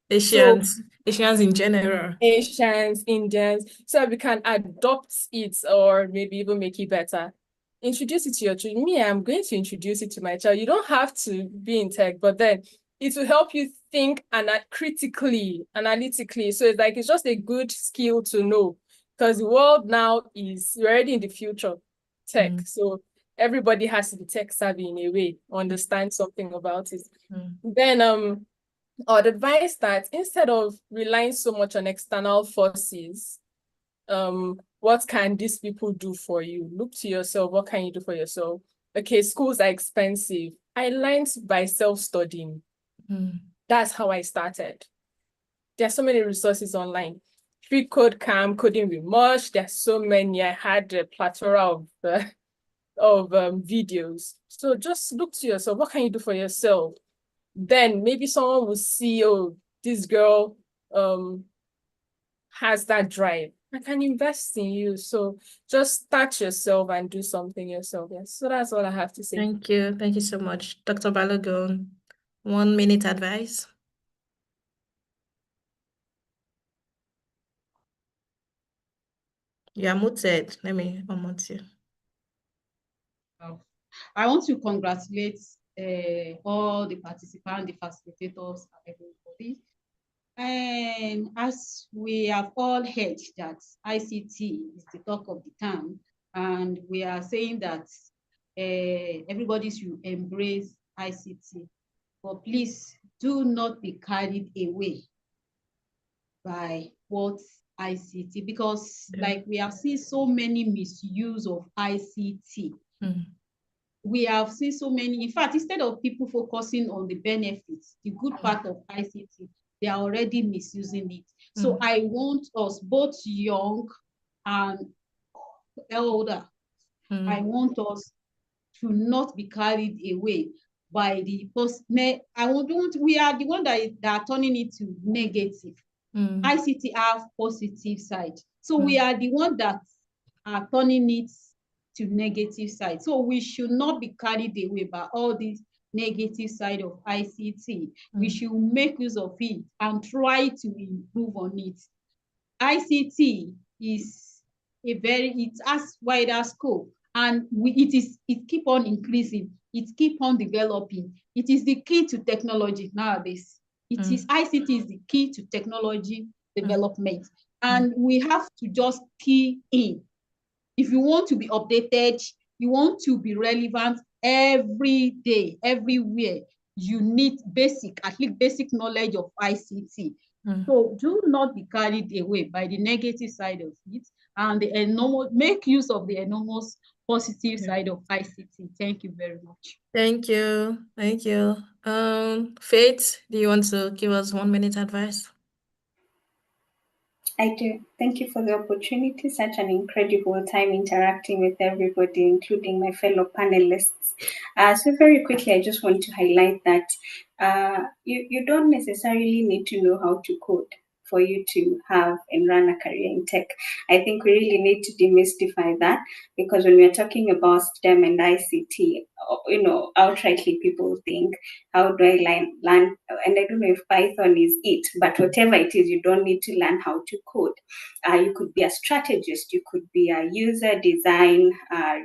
Asians in general. Asians, Indians, so we can adopt it or maybe even make it better. Introduce it to your children. Me, I'm going to introduce it to my child. You don't have to be in tech, but then it will help you think critically, analytically. So it's just a good skill to know, because the world now we're already in the future tech. So everybody has to be tech savvy in a way, understand something about it. Then I would advise that instead of relying so much on external forces, what can these people do for you? Look to yourself. What can you do for yourself? Okay, schools are expensive. I learned by self-studying. That's how I started. There are so many resources online. Free code camp, coding with Mosh. There's so many. I had a plethora of videos. So just look to yourself. What can you do for yourself? Then maybe someone will see, oh, this girl has that drive. I can invest in you. So just start yourself and do something yourself. Yes. So that's all I have to say. Thank you. Thank you so much. Dr. Balogun, 1 minute advice. You are muted. Let me unmute you. I want to congratulate all the participants, the facilitators, and everybody. And as we have all heard that ICT is the talk of the town, and we are saying that everybody should embrace ICT. But please do not be carried away by what ICT, because Yeah. like we have seen so many misuse of ICT. Mm. We have seen so many, in fact, instead of people focusing on the benefits, the good part of ICT, they are already misusing it. So I want us, both young and elder, I want us to not be carried away by the post. We are the one that are turning it to negative. ICT have positive side, so we are the one that are turning it to negative side. So we should not be carried away by all these negative side of ICT. We should make use of it and try to improve on it. ICT is it has wider scope, and it keep on increasing, it keep on developing. It is the key to technology nowadays. ICT is the key to technology development, and we have to just key in. If you want to be updated, you want to be relevant every day, everywhere, you need at least basic knowledge of ICT. So do not be carried away by the negative side of it, and make use of the enormous positive side of ICT. Thank you very much. Thank you. Thank you. Faith, do you want to give us 1 minute advice? I do. Thank you for the opportunity. Such an incredible time interacting with everybody, including my fellow panelists. So very quickly, I just want to highlight that you don't necessarily need to know how to code for you to have and run a career in tech. I think we really need to demystify that, because when we're talking about STEM and ICT, outrightly people think, how do I learn? And I don't know if Python is it, but whatever it is, you don't need to learn how to code. You could be a strategist, you could be a user design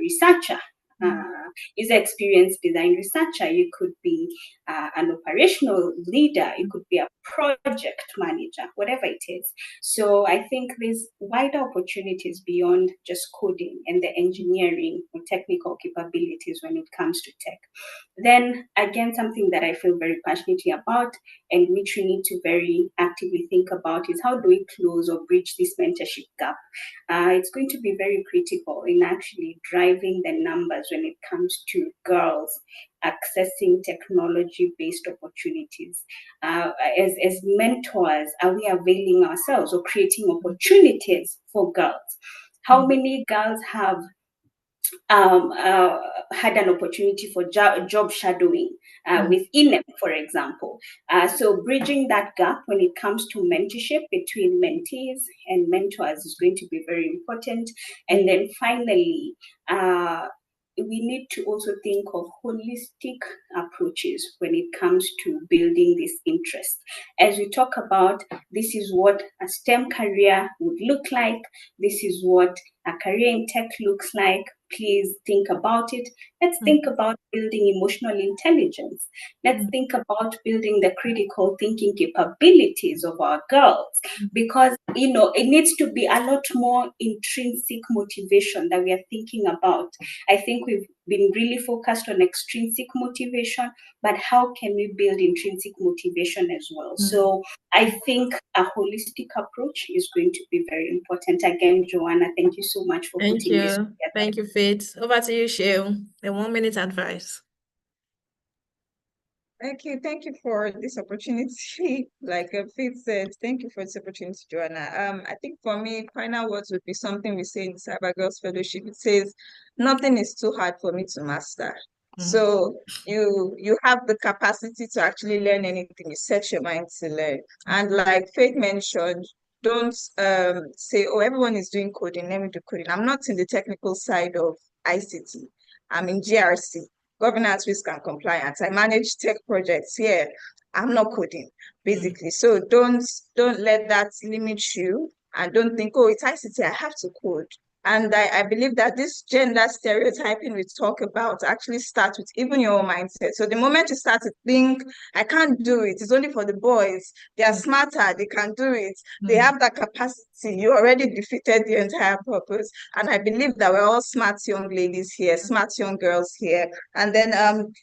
researcher, user experience design researcher, you could be an operational leader, you could be a project manager, whatever it is. So I think there's wider opportunities beyond just coding and the engineering or technical capabilities when it comes to tech. Then again, something that I feel very passionately about and which we need to very actively think about is, how do we close or bridge this mentorship gap? It's going to be very critical in actually driving the numbers when it comes to girls accessing technology-based opportunities. As mentors, are we availing ourselves or creating opportunities for girls? How many girls have had an opportunity for job shadowing with INEM, for example. So bridging that gap when it comes to mentorship between mentees and mentors is going to be very important. And then finally, we need to also think of holistic approaches when it comes to building this interest. As we talk about, this is what a STEM career would look like. This is what a career in tech looks like. Please think about it. Let's think about building emotional intelligence. Let's think about building the critical thinking capabilities of our girls, because it needs to be a lot more intrinsic motivation that we are thinking about. I think we've been really focused on extrinsic motivation, but how can we build intrinsic motivation as well? So I think a holistic approach is going to be very important. Again, Joanna, thank you so much for putting this together. Thank you, Faith. Over to you, Sheil. The 1 minute advice. Thank you for this opportunity. Like Faith said, thank you for this opportunity, Joanna. I think for me, final words would be something we say in Cyber Girls Fellowship. It says, nothing is too hard for me to master. So you have the capacity to actually learn anything you set your mind to learn. And like Faith mentioned, don't say, oh, everyone is doing coding, let me do coding. I'm not in the technical side of ICT. I'm in GRC, governance, risk, and compliance. I manage tech projects here. I'm not coding, basically. So don't let that limit you, and don't think, oh, it's ICT, I have to code. And I believe that this gender stereotyping we talk about actually starts with even your own mindset. So the moment you start to think, I can't do it, it's only for the boys, they are smarter, they can do it, they have that capacity, you already defeated the entire purpose. And I believe that we're all smart young ladies here, smart young girls here. And then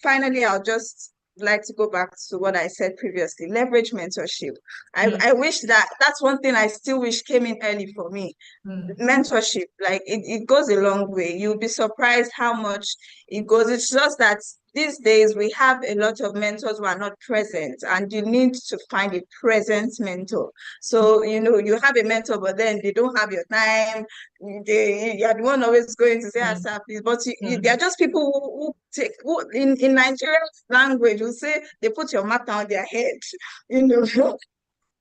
finally, I'll just like to go back to what I said previously, leverage mentorship. I wish that's one thing I still wish came in early for me. Mentorship, like it goes a long way. You'll be surprised how much it goes. It's just that these days we have a lot of mentors who are not present, and you need to find a present mentor. So you have a mentor, but then they don't have your time. You're the one always going to say please, but they're just people who take in Nigerian language will say they put your matter on their head, you know.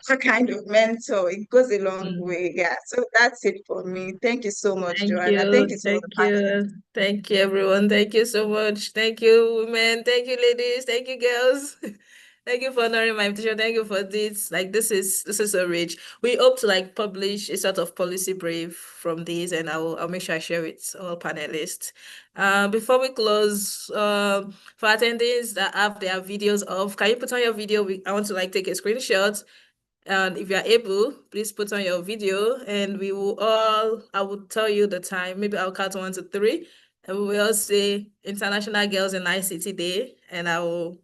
A kind of mentor. It goes a long way. Yeah. So that's it for me. Thank you so much, Thank Joanna. you. Thank you to all Thank the panelists. you. Thank you, everyone. Thank you so much. Thank you, women. Thank you, ladies. Thank you, girls. Thank you for honoring my invitation. Thank you for this. Like this is so rich. We hope to like publish a sort of policy brief from this, and I'll make sure I share with all panelists. Before we close, for attendees that have their videos off, can you put on your video? I want to like take a screenshot. And if you're able, please put on your video, and I will tell you the time. Maybe I'll count 1 to 3, and we will all say International Girls in ICT Day, and I'll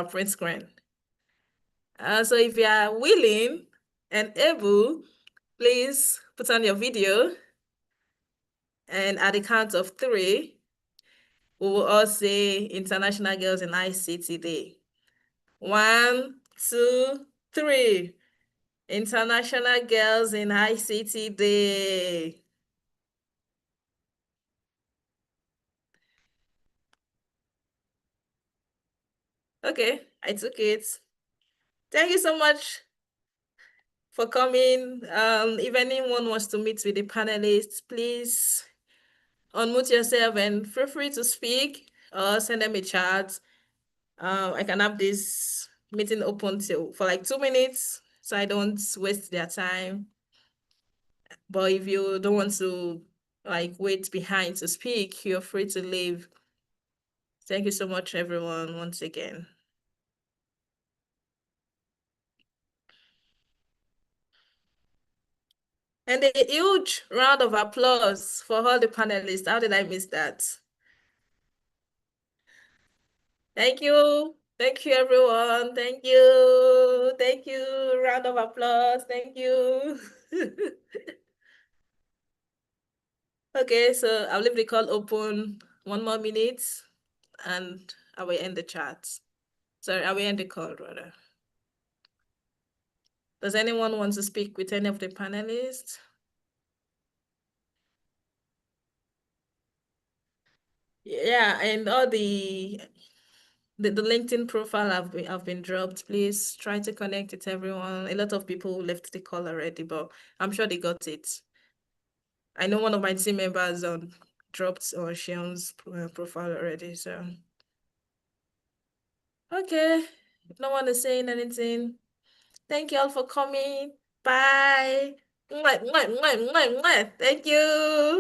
print screen. So if you are willing and able, please put on your video, and at the count of 3, we will all say International Girls in ICT Day. 1, 2, 3. International Girls in ICT Day. Okay, I took it. Thank you so much for coming. If anyone wants to meet with the panelists, please unmute yourself and feel free to speak or send them a chat. I can have this meeting open for like 2 minutes so I don't waste their time. But if you don't want to like wait behind to speak, you're free to leave. Thank you so much, everyone, once again. And a huge round of applause for all the panelists. How did I miss that? Thank you. Thank you, everyone. Thank you. Thank you. Round of applause. Thank you. Okay, so I'll leave the call open 1 more minute and I will end the chat. Sorry, I will end the call rather. Does anyone want to speak with any of the panelists? Yeah, and all the LinkedIn profile have been dropped. Please try to connect with everyone. A lot of people left the call already, but I'm sure they got it. I know one of my team members dropped on Shion's profile already. So okay, if no one is saying anything, thank you all for coming. Bye. Thank you.